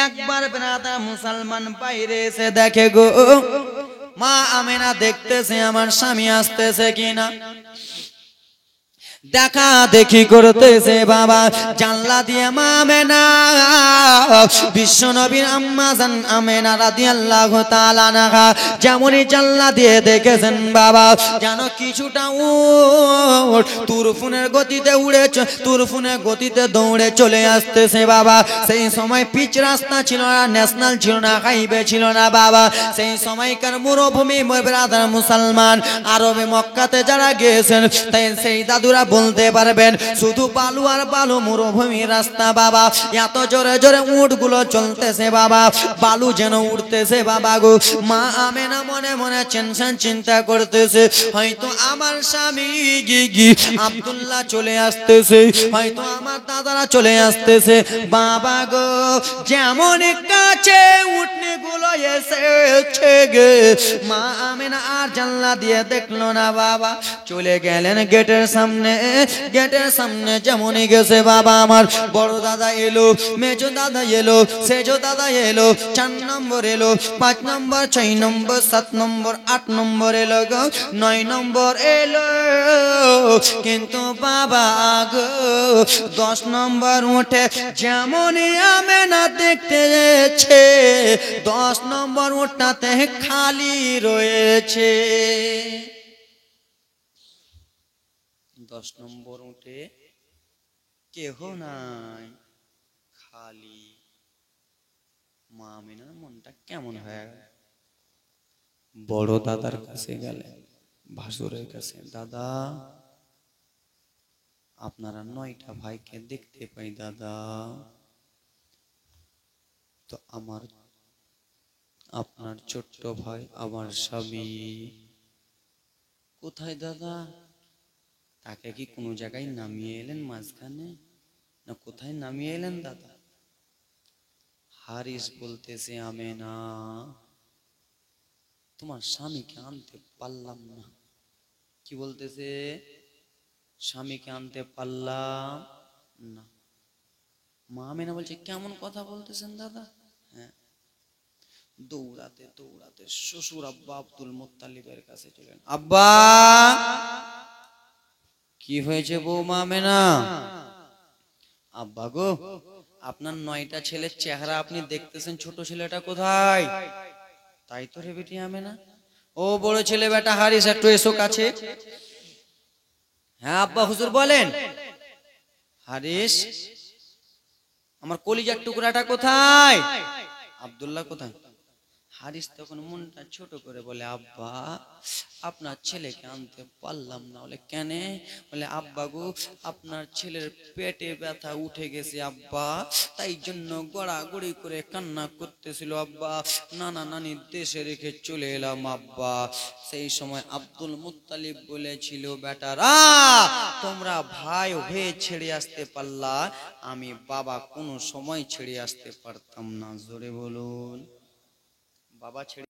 একবার বেনাদা মুসলমান বাইরে এসে দেখে গো মা আমেনা দেখতেছে আমার স্বামী আসতেছে কিনা দেখা দেখি করতেছে বাবা জানলা দিয়ে মা আমেনা বিশ্ব নবীর আম্মা জান আমেনা রাদিয়াল্লাহু তাআলা আনহা যেমনই জানলা দিয়ে দেখেছেন বাবা যেন কিছুটা উট তুরফুনের গতিতে তুরফুনের গতিতে দৌড়ে চলে আসতেছে বাবা। সেই সময় পিচ রাস্তা ছিল না, ন্যাশনাল ছিল না, হাইওয়ে ছিল না বাবা। সেই সময়কার মরুভূমি ব্রাদার মুসলমান আরবে মক্কাতে যারা গিয়েছেন তাই সেই দাদুরা বলতে পারবেন শুধু বালু আর বালু মরুভূমি রাস্তা বাবা। এত জোরে জোরে উটগুলো চলতেছে বাবা, বালু যেন উঠতেছে বাবা গো। মা আমেনা মনে মনে টেনশন চিন্তা করতেছে হয়তো আমার স্বামী গিগি আব্দুল্লাহ চলে আসতেছে, হয়তো আমার দাদারা চলে আসতেছে বাবা গো। যেমন কাছে উঠনে গুলো এসেছে গে মা আমেনা আর জানলা দিয়ে দেখলো না বাবা। চলে গেলেন গেটের সামনে, গেটের সামনে যেমনই গেছে বাবা আমার বড় দাদা এলো, মেজো দাদা এলো, সেজো দাদা এলো, 4 নম্বর এলো, 5 নম্বর, 6 নম্বর, 7 নম্বর, 8 নম্বর এলো গো, 9 নম্বর এলো। কিন্তু বাবা গো 10 নম্বর উঠে যেমনই আমেনা দেখতে যাচ্ছে 10 নম্বর উঠটাতে খালি রয়েছে। 10 নম্বর উঠে কেহ নাই, খালি। মা আমেনার মনটা কেমন হয়ে গেল। বড় দাদার কাছে গেলে, ভাসুরের কাছে, দাদা আপনারা 9টা ভাইকে দেখতে পাই দাদা, তো আপনার ছোট্ট ভাই আমার স্বামী কোথায় দাদা? তাকে কি কোনো জায়গায় নামিয়ে এলেন মাঝখানে, না কোথায় নামিয়ে এলেন দাদা? হারিস বলতেছে আমেনা তোমার স্বামীকে আনতে পারলাম না। কি বলতেছে? স্বামীকে আনতে পারলাম না। মা আমেনা বলছে কেমন কথা বলতেছেন দাদা? হ্যাঁ, দৌড়াতে দৌড়াতে শ্বশুর আব্বা আব্দুল মুত্তালিবের কাছে চলেন। আব্বা কি হয়েছে বৌমা আমেনা? আব্বা গো আপনার 9টা ছেলের চেহারা আপনি দেখতেছেন, ছোট ছেলেটা কোথায়? তাই তো রে বেটি আমেনা। ও বড় ছেলে বেটা হারিস একটু এসো কাছে। হ্যাঁ আব্বা হুজুর বলেন। হারিস আমার কলিজার টুকরাটা কোথায়? আব্দুল্লাহ কোথায়? হারিস তখন মনটা ছোট করে বলে আব্বা আপনার ছেলেকে আনতে পারলাম না। বলে কেন? বলে আব্বা গো আপনার ছেলের পেটে ব্যথা উঠে গেছে আব্বা, তাই জন্য গড়াগড়ি করে কান্না করতেছিল আব্বা, নানা নানি দেশে রেখে চলে এলাম আব্বা। সেই সময় আব্দুল মুত্তালিব বলেছিল বেটারা তোমরা ভাই হয়ে ছেড়ে আসতে পারলা, আমি বাবা কোনো সময় ছেড়ে আসতে পারতাম না। জোরে বলুন। বাবা ছেড়ে